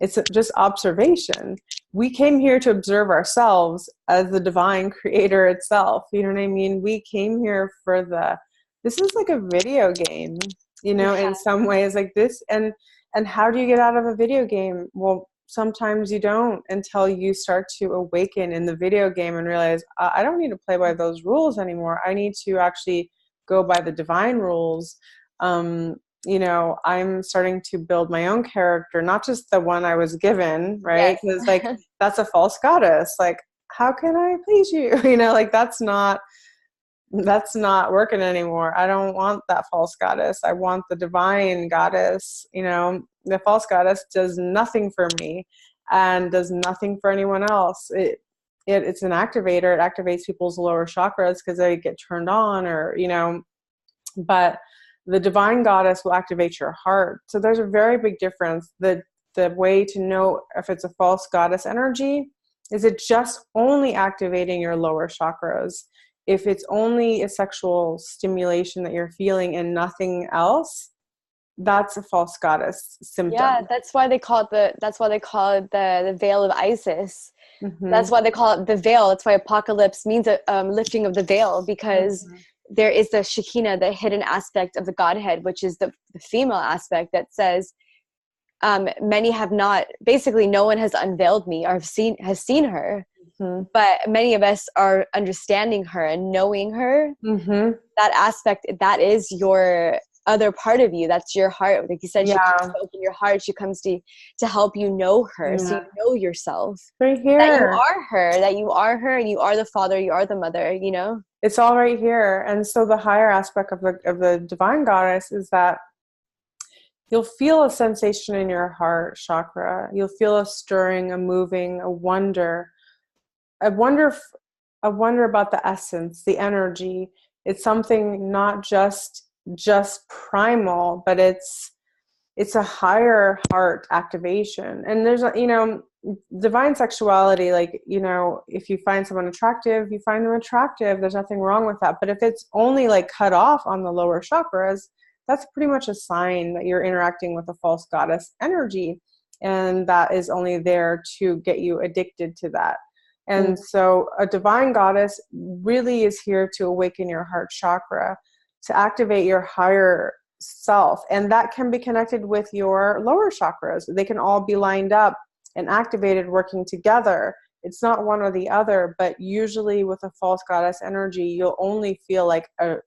S2: It's just observation. We came here to observe ourselves as the divine creator itself. You know what I mean? We came here for this is like a video game, you know, in some ways like this. And how do you get out of a video game? Well, sometimes you don't until you start to awaken in the video game and realize, I don't need to play by those rules anymore. I need to actually go by the divine rules. You know, I'm starting to build my own character, not just the one I was given, right? Because like, that's a false goddess. Like, how can I please you? You know, like that's not working anymore. I don't want that false goddess. I want the divine goddess. You know, the false goddess does nothing for me and does nothing for anyone else. It's an activator. It activates people's lower chakras because they get turned on, or, you know, but the divine goddess will activate your heart. So there's a very big difference. The way to know if it's a false goddess energy is it just only activating your lower chakras. If it's only a sexual stimulation that you're feeling and nothing else, that's a false goddess symptom.
S1: Yeah, that's why they call it the veil of Isis. Mm-hmm. That's why they call it the veil. That's why apocalypse means a lifting of the veil, because there is the Shekinah, the hidden aspect of the Godhead, which is the female aspect that says, many have not, basically no one has unveiled me or has seen her. Mm-hmm. But many of us are understanding her and knowing her. Mm-hmm. That aspect, that is your other part of you. That's your heart. Like you said, she comes to open your heart. She comes to help you know her. So you know yourself.
S2: Right here.
S1: That you are her, and you are the father, you are the mother, you know?
S2: It's all right here. And so the higher aspect of the divine goddess is that you'll feel a sensation in your heart chakra. You'll feel a stirring, a moving, a wonder. I wonder about the essence, the energy. It's something not just primal, but it's a higher heart activation. And there's divine sexuality, like, you know, if you find someone attractive, you find them attractive. There's nothing wrong with that. But if it's only like cut off on the lower chakras, that's pretty much a sign that you're interacting with a false goddess energy. And that is only there to get you addicted to that. And so a divine goddess really is here to awaken your heart chakra, to activate your higher self. And that can be connected with your lower chakras. They can all be lined up and activated, working together. It's not one or the other, but usually with a false goddess energy, you'll only feel like a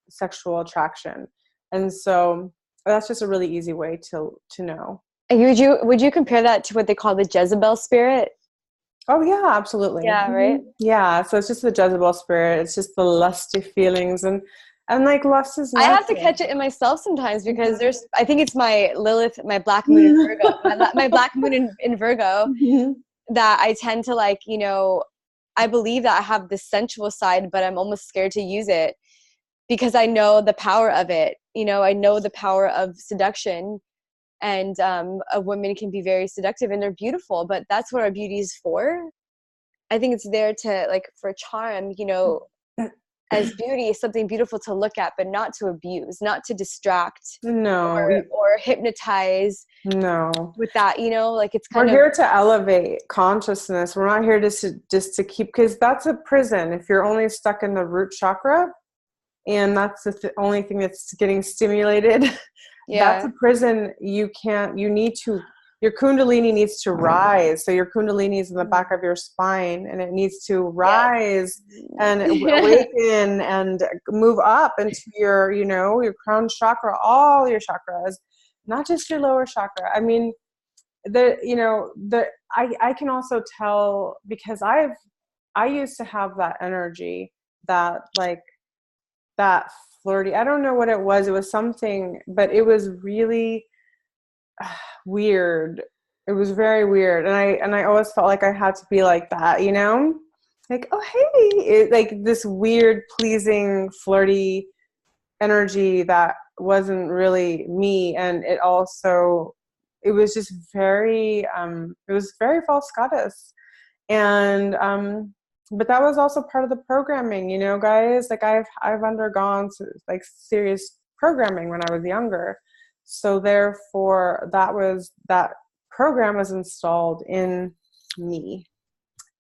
S2: sexual attraction. And so that's just a really easy way to know.
S1: Would you compare that to what they call the Jezebel spirit?
S2: Oh yeah, absolutely.
S1: Yeah, right.
S2: Yeah. So it's just the Jezebel spirit. It's just the lusty feelings, and like lust is
S1: I have to
S2: natural.
S1: catch it in myself sometimes because I think it's my Lilith, my black moon in Virgo, my black moon in Virgo,
S2: Mhm.
S1: that I tend to like, I believe that I have this sensual side, but I'm almost scared to use it because I know the power of it. I know the power of seduction, and a woman can be very seductive and they're beautiful, but that's what our beauty is for. I think it's there to like for charm, as beauty is something beautiful to look at, but not to abuse, not to distract
S2: No,
S1: or hypnotize
S2: no.
S1: with that, like it's
S2: We're
S1: kind of,
S2: here to elevate consciousness. We're not here just to keep, because that's a prison. If you're only stuck in the root chakra and that's the only thing that's getting stimulated, that's
S1: yeah,
S2: a prison. You need to, your kundalini needs to rise. So your kundalini is in the back of your spine and it needs to
S1: yeah.
S2: rise and awaken and move up into your crown chakra, all your chakras, not just your lower chakra. I mean, I can also tell because I used to have that energy, that like that flirty, I don't know what it was something, but it was really weird. It was very weird, and I always felt like I had to be like that, like, oh hey, like this weird pleasing flirty energy that wasn't really me. And it was just very it was very false goddess. And but that was also part of the programming, guys. Like I've undergone like serious programming when I was younger, so therefore that program was installed in me,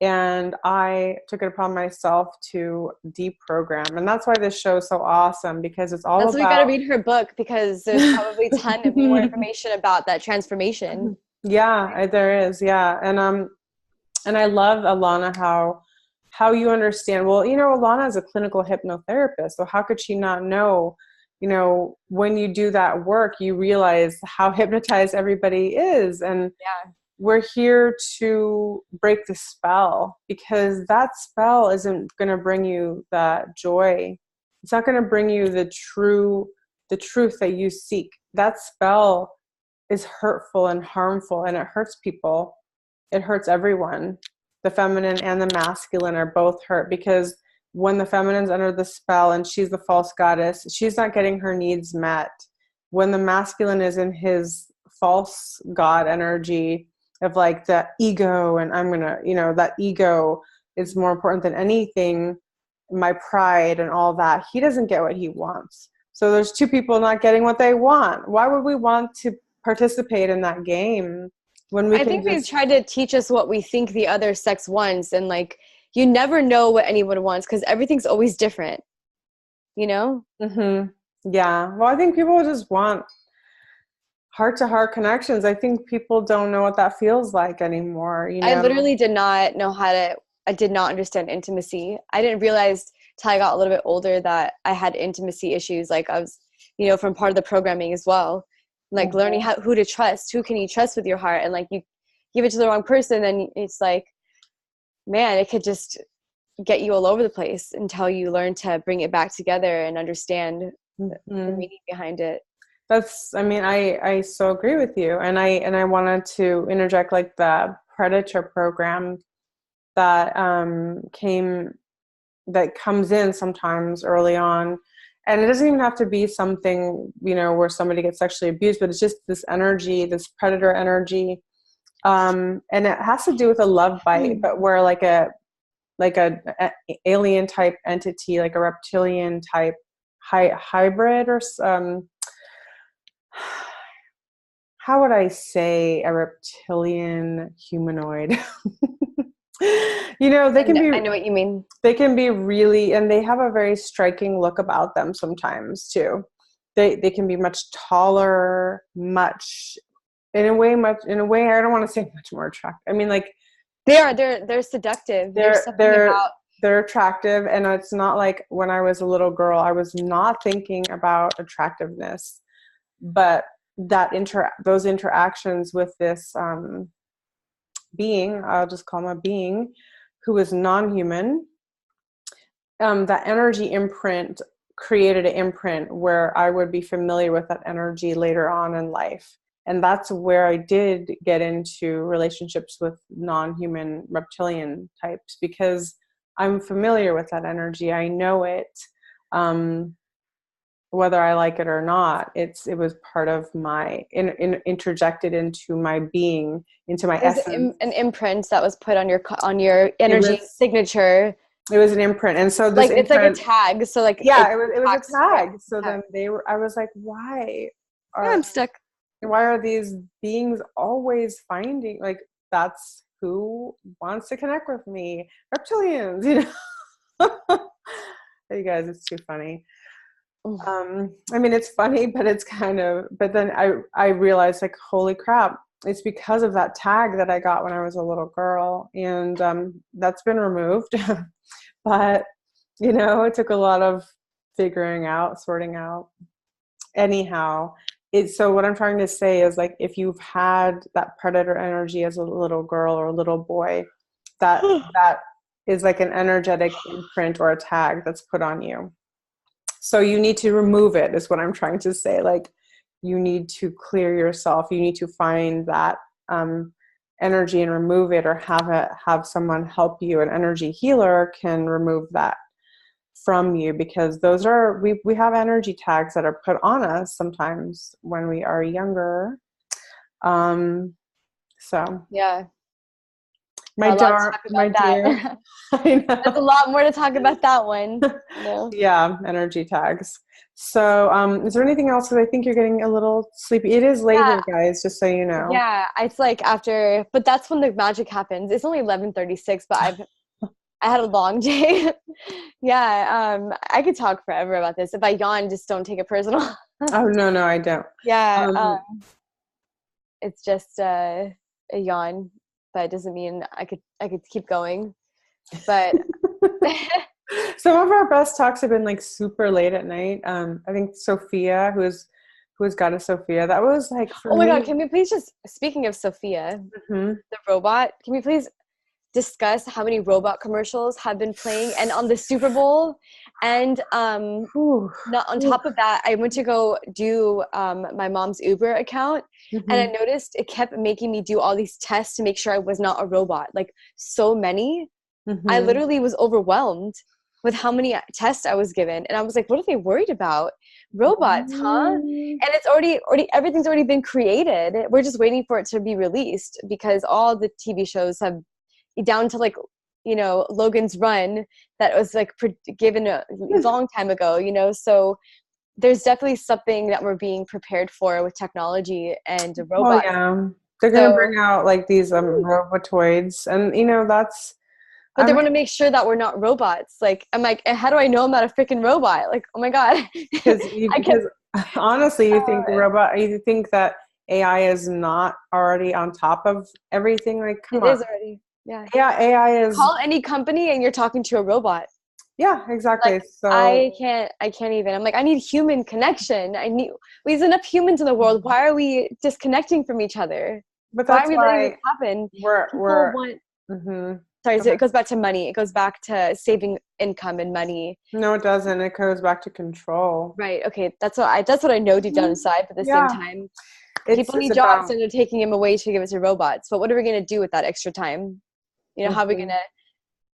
S2: and I took it upon myself to deprogram. And that's why this show is so awesome, because it's all
S1: That's why you got to
S2: about
S1: read her book because there's probably a ton of more information about that transformation.
S2: yeah, there is. Yeah. And I love, Alanna, how you understand. Well, Alanna is a clinical hypnotherapist, so how could she not know, when you do that work, you realize how hypnotized everybody is. And
S1: Yeah.
S2: we're here to break the spell, because that spell isn't going to bring you that joy. It's not going to bring you the truth that you seek. That spell is hurtful and harmful, and it hurts people. It hurts everyone. The feminine and the masculine are both hurt, because when the feminine's under the spell and she's the false goddess, she's not getting her needs met. When the masculine is in his false god energy of like the ego, and I'm gonna, that ego is more important than anything, my pride and all that, he doesn't get what he wants. So there's two people not getting what they want. Why would we want to participate in that game when we
S1: I
S2: can
S1: think they've
S2: just
S1: tried to teach us what we think the other sex wants, and like you never know what anyone wants because everything's always different, you know?
S2: mm-hmm. Yeah, well, I think people just want heart-to-heart connections. I think people don't know what that feels like anymore.
S1: I literally did not know I did not understand intimacy. I didn't realize till I got a little bit older that I had intimacy issues. Like I was, from part of the programming as well, like learning who to trust, who can you trust with your heart, and like you give it to the wrong person, then it's like, man, it could just get you all over the place until you learn to bring it back together and understand the
S2: mm-hmm.
S1: meaning behind it.
S2: I so agree with you. And I wanted to interject like the predator program that comes in sometimes early on. And it doesn't even have to be something, where somebody gets sexually abused, but it's just this energy, this predator energy. And it has to do with a love bite, but where like a alien type entity, like a reptilian type hybrid, or how would I say, a reptilian humanoid? They can
S1: I
S2: be
S1: know what you mean.
S2: they can be really, and they have a very striking look about them sometimes too. They can be much taller, much in a way I don't want to say much more attractive. I mean, like
S1: They're seductive. There's
S2: they're
S1: something
S2: they're
S1: about
S2: they're attractive, and it's not like when I was a little girl I was not thinking about attractiveness, but those interactions with this being, I'll just call him a being, who was non-human. That energy imprint created an imprint where I would be familiar with that energy later on in life. And that's where I did get into relationships with non-human reptilian types, because I'm familiar with that energy. I know it. Whether I like it or not, it was part of my interjected into my being, into my essence.
S1: An imprint that was put on your energy signature.
S2: It was an imprint, and so this
S1: it's like a tag. So like,
S2: yeah, it was a tag.
S1: Yeah,
S2: so
S1: tag.
S2: Then I was like, why
S1: I'm stuck.
S2: Why are these beings always finding, like, that's who wants to connect with me, reptilians, you know. You guys, it's too funny. I mean, it's funny, but it's kind of, but then I realized, like, holy crap, it's because of that tag that I got when I was a little girl, and that's been removed. But, you know, it took a lot of figuring out, sorting out. Anyhow, so what I'm trying to say is, like, if you've had that predator energy as a little girl or a little boy, that is like an energetic imprint or a tag that's put on you. So you need to remove it, is what I'm trying to say. Like, you need to clear yourself. You need to find that energy and remove it, or have someone help you. An energy healer can remove that from you, because those are, we have energy tags that are put on us sometimes when we are younger. So
S1: yeah,
S2: my dear, I know.
S1: There's a lot more to talk about that one. No.
S2: Yeah, energy tags. So is there anything else? Because I think you're getting a little sleepy. It is late here, guys, just so you know.
S1: Yeah, it's like after, but that's when the magic happens. It's only 11:36, but I had a long day. Yeah, I could talk forever about this. If I yawn, just don't take it personal.
S2: Oh, no, I don't.
S1: Yeah, it's just a yawn, but it doesn't mean I could keep going. But
S2: some of our best talks have been like super late at night. I think Sophia, who's Goddess Sophia, that was like,
S1: oh my God, can we please just, speaking of Sophia,
S2: the
S1: robot, can we please discuss how many robot commercials have been playing and on the Super Bowl? And not on top of that, I went to go do my mom's Uber account, and I noticed it kept making me do all these tests to make sure I was not a robot. Like, so many. I literally was overwhelmed with how many tests I was given, and I was like, what are they worried about? Robots, huh? And it's already everything's already been created. We're just waiting for it to be released, because all the TV shows have, down to, like, you know, Logan's Run, that was like given a long time ago, you know. So there's definitely something that we're being prepared for with technology and robots.
S2: Oh yeah, they're gonna bring out like these robotoids, and you know, that's.
S1: But they want to make sure that we're not robots. Like, I'm like, how do I know I'm not a freaking robot? Like, oh my God.
S2: Because honestly, you think that AI is not already on top of everything? Like, come on.
S1: It is already. Yeah.
S2: Yeah, AI is.
S1: Call any company and you're talking to a robot.
S2: Yeah, exactly.
S1: Like,
S2: so
S1: I can't even. I'm like, I need human connection. There's enough humans in the world. Why are we disconnecting from each other?
S2: But that's
S1: why are we letting this happen? Sorry, so it goes back to money. It goes back to saving income and money.
S2: No, it doesn't. It goes back to control.
S1: Right. Okay. That's what I know deep down inside. But at the same time, people need jobs, and they're taking them away to give it to robots. But what are we going to do with that extra time? You know, how are we going to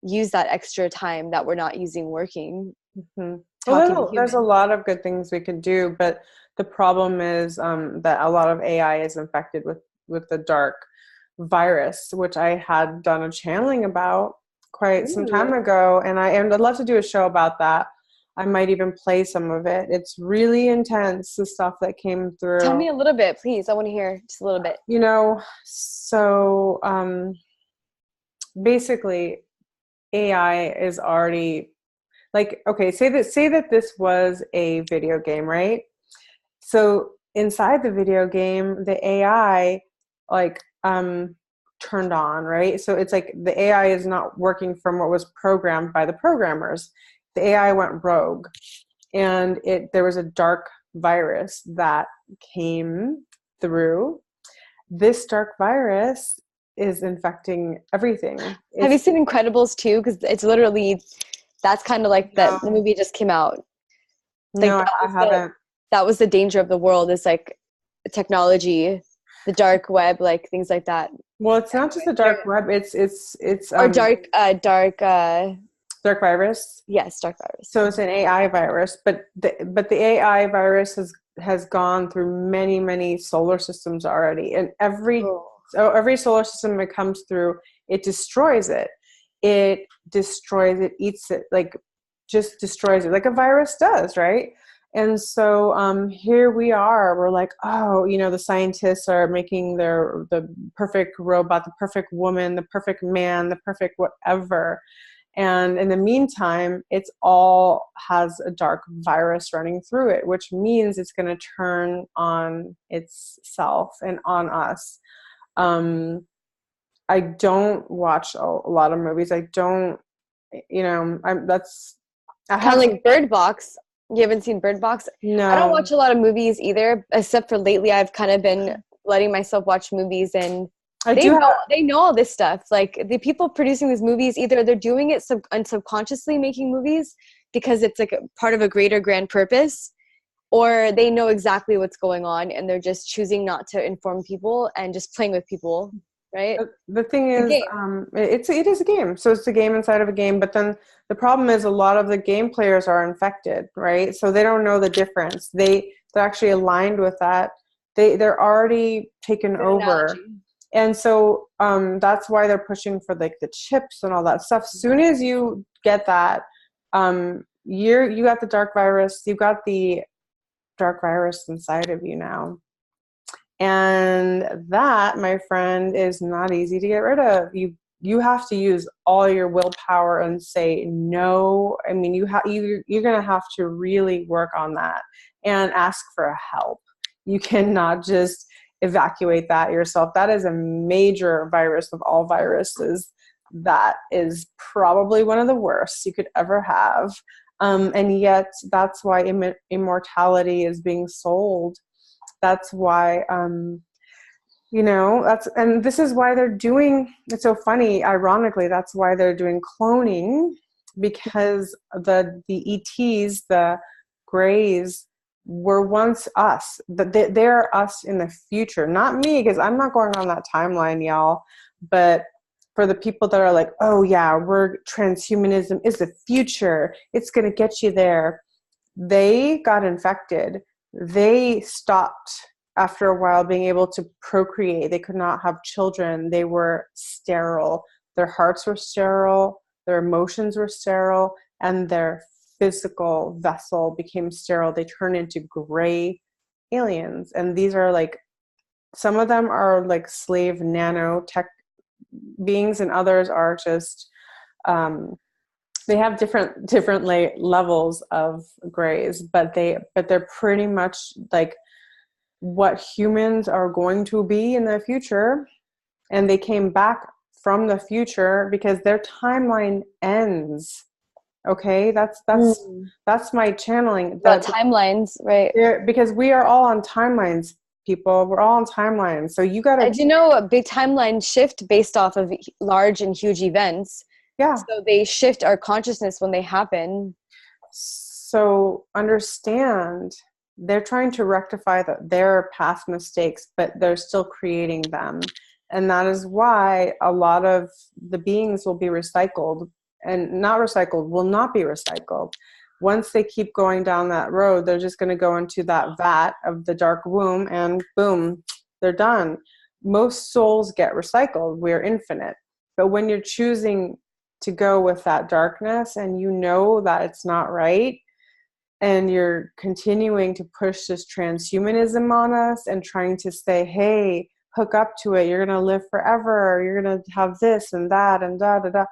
S1: use that extra time that we're not using working?
S2: Well, there's a lot of good things we could do, but the problem is that a lot of AI is infected with the dark virus, which I had done a channeling about quite some time ago, and I'd love to do a show about that. I might even play some of it. It's really intense, the stuff that came through.
S1: Tell me a little bit, please. I want to hear just a little bit.
S2: You know, so basically AI is already, like, okay, say that this was a video game, right? So inside the video game, the AI, like, turned on, right? So it's like the AI is not working from what was programmed by the programmers. The AI went rogue, and there was a dark virus that came through. This dark virus is infecting everything.
S1: Have you seen Incredibles 2? Because it's literally, that's kind of like
S2: No.
S1: the movie just came out. Like
S2: No, I haven't.
S1: That was the danger of the world, is like technology, the dark web, like things like that.
S2: Well, it's not just the dark web. It's
S1: Or
S2: dark virus.
S1: yes, dark virus.
S2: So it's an AI virus, but the AI virus has gone through many solar systems already, and every solar system it comes through, it destroys it. It destroys it, eats it, like just destroys it, like a virus does, right? And so here we are. We're like, oh, you know, the scientists are making the perfect robot, the perfect woman, the perfect man, the perfect whatever. And in the meantime, it's all has a dark virus running through it, which means it's going to turn on itself and on us. I don't watch a lot of movies. I don't, you know, I
S1: Kind of like Bird Box. You haven't seen Bird Box?
S2: No.
S1: I don't watch a lot of movies either, except for lately I've kind of been letting myself watch movies, and they know all this stuff. Like the people producing these movies, either they're doing it subconsciously making movies because it's like a part of a greater grand purpose, or they know exactly what's going on and they're just choosing not to inform people and just playing with people, right?
S2: The thing is, it is a game. So it's a game inside of a game. But then the problem is a lot of the game players are infected, right? So they don't know the difference. They're actually aligned with that. They're already taken over. Analogy. And so that's why they're pushing for like the chips and all that stuff. As soon as you get that, you got the dark virus. You've got the dark virus inside of you now. And that, my friend, is not easy to get rid of. You have to use all your willpower and say no. I mean, you're going to have to really work on that and ask for help. You cannot just evacuate that yourself. That is a major virus of all viruses. That is probably one of the worst you could ever have. And yet that's why immortality is being sold. That's why, and this is why they're doing, it's so funny, ironically, that's why they're doing cloning, because the ETs, the Greys, were once us. They're us in the future. Not me, because I'm not going on that timeline, y'all. But for the people that are like, oh yeah, transhumanism is the future. It's going to get you there. They got infected. They stopped after a while being able to procreate. They could not have children. They were sterile. Their hearts were sterile. Their emotions were sterile. And their physical vessel became sterile. They turned into gray aliens. And these are like, some of them are like slave nanotech beings, and others are just, they have different levels of grays, but they're pretty much like what humans are going to be in the future. And they came back from the future because their timeline ends. Okay, that's my channeling.
S1: The timelines, right?
S2: Because we are all on timelines, people. We're all on timelines. So you got to.
S1: Do you know a big timeline shift based off of large and huge events?
S2: Yeah.
S1: So they shift our consciousness when they happen.
S2: So understand, they're trying to rectify their past mistakes, but they're still creating them. And that is why a lot of the beings will be recycled, and will not be recycled. Once they keep going down that road, they're just going to go into that vat of the dark womb, and boom, they're done. Most souls get recycled. We're infinite. But when you're choosing to go with that darkness and you know that it's not right, and you're continuing to push this transhumanism on us and trying to say, hey, hook up to it, you're going to live forever, you're going to have this and that and da da da.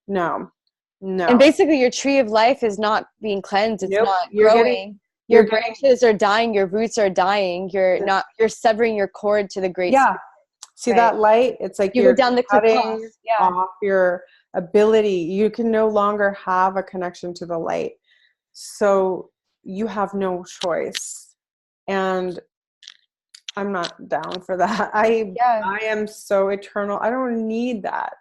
S2: No.
S1: And basically your tree of life is not being cleansed. It's not growing. Your branches are dying. Your roots are dying. You're severing your cord to the great spirit.
S2: See that light? It's like you're
S1: down the
S2: cutting off your ability. You can no longer have a connection to the light. So you have no choice. And I'm not down for that. I am so eternal. I don't need that.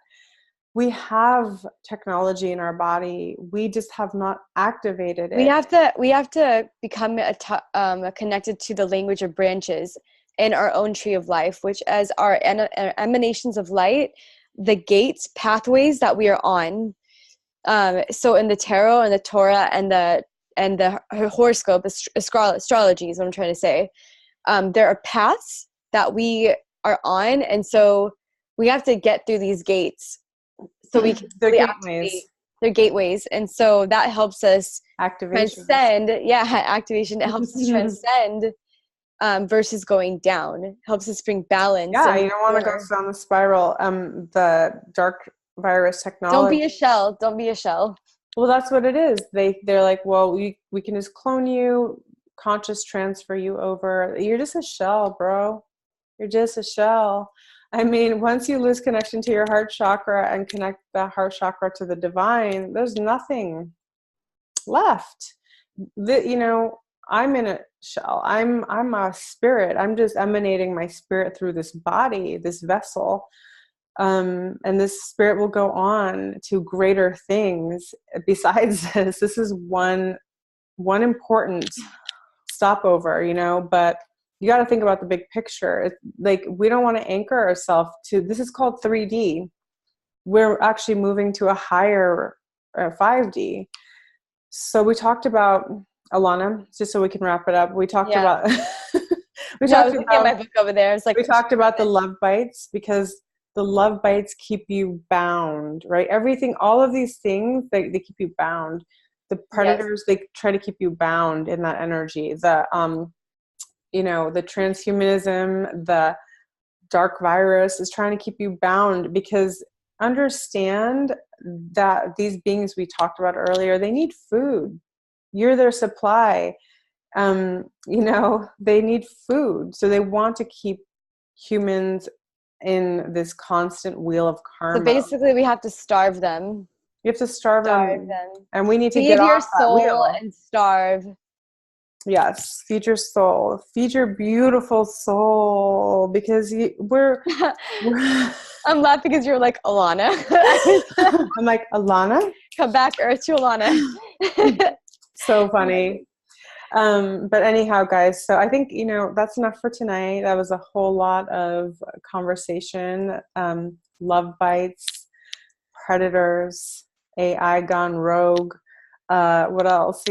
S2: We have technology in our body. We just have not activated it.
S1: We have to become connected to the language of branches in our own tree of life, which as our emanations of light, the gates, pathways that we are on. So in the tarot and the Torah and the horoscope, astrology is what I'm trying to say. There are paths that we are on, and so we have to get through these gates so we can really activate. They're gateways, and so that helps us transcend. Activation. It helps us transcend versus going down. Helps us bring balance.
S2: Yeah, you don't want to go down the spiral. The dark virus technology.
S1: Don't be a shell. Don't be a shell.
S2: Well, that's what it is. They're like, well, we can just clone you, conscious transfer you over. You're just a shell, bro. You're just a shell. I mean, once you lose connection to your heart chakra and connect the heart chakra to the divine, there's nothing left. I'm in a shell. I'm a spirit. I'm just emanating my spirit through this body, this vessel. And this spirit will go on to greater things besides this. This is one important stopover, but you got to think about the big picture. It's like, we don't want to anchor ourselves to, this is called 3D. We're actually moving to a higher 5D. So we talked about, Alanna, just so we can wrap it up. We talked about, we talked about
S1: my book over there. It's like,
S2: we talked about the love bites, because the love bites keep you bound, right? Everything, all of these things, they keep you bound. The predators, they try to keep you bound in that energy. The transhumanism, the dark virus is trying to keep you bound, because understand that these beings we talked about earlier, they need food. You're their supply. They need food. So they want to keep humans in this constant wheel of karma.
S1: So basically we have to starve them.
S2: You have to starve them. And we need to get off that wheel. Feed your soul
S1: and starve.
S2: Yes, feed your soul. Feed your beautiful soul, because we're
S1: I'm laughing because you're like, Alanna.
S2: I'm like, Alanna?
S1: Come back, Earth, to Alanna.
S2: So funny. But anyhow, guys, so I think, that's enough for tonight. That was a whole lot of conversation. Love bites, predators, AI gone rogue. What else?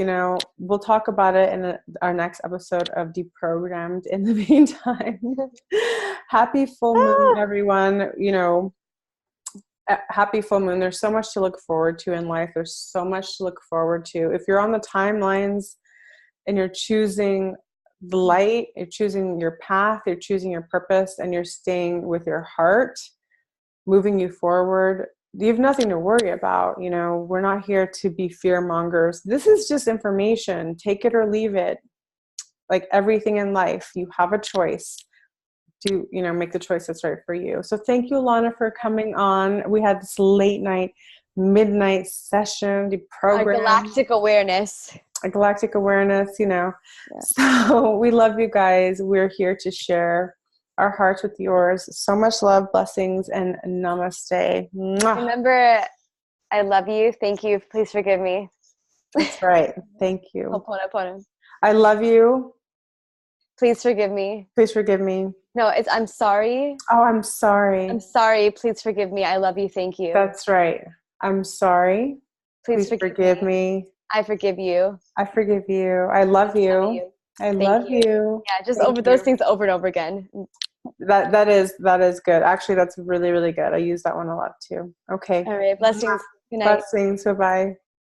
S2: We'll talk about it in our next episode of Deprogrammed. In the meantime, happy full moon, everyone. Happy full moon. There's so much to look forward to in life. There's so much to look forward to. If you're on the timelines and you're choosing the light, you're choosing your path, you're choosing your purpose, and you're staying with your heart, moving you forward, you have nothing to worry about. We're not here to be fear mongers. This is just information. Take it or leave it. Like everything in life, you have a choice to, make the choice that's right for you. So thank you, Alanna, for coming on. We had this late night, midnight session, Deprogrammed. A galactic awareness, Yeah. So we love you guys. We're here to share our hearts with yours. So much love, blessings, and namaste. Mwah.
S1: Remember, I love you. Thank you. Please forgive me.
S2: That's right. Thank you.
S1: Ho'oponopono.
S2: I love you.
S1: Please forgive me.
S2: Please forgive me.
S1: No, it's I'm sorry.
S2: Oh, I'm sorry.
S1: I'm sorry. Please forgive me. I love you. Thank you.
S2: That's right. I'm sorry. Please forgive me.
S1: I forgive you.
S2: I forgive you. I love you. I love you.
S1: Yeah, just those things over and over again.
S2: That is good. Actually, that's really, really good. I use that one a lot too. Okay.
S1: All right. Blessings.
S2: Good night. Blessings. Bye-bye.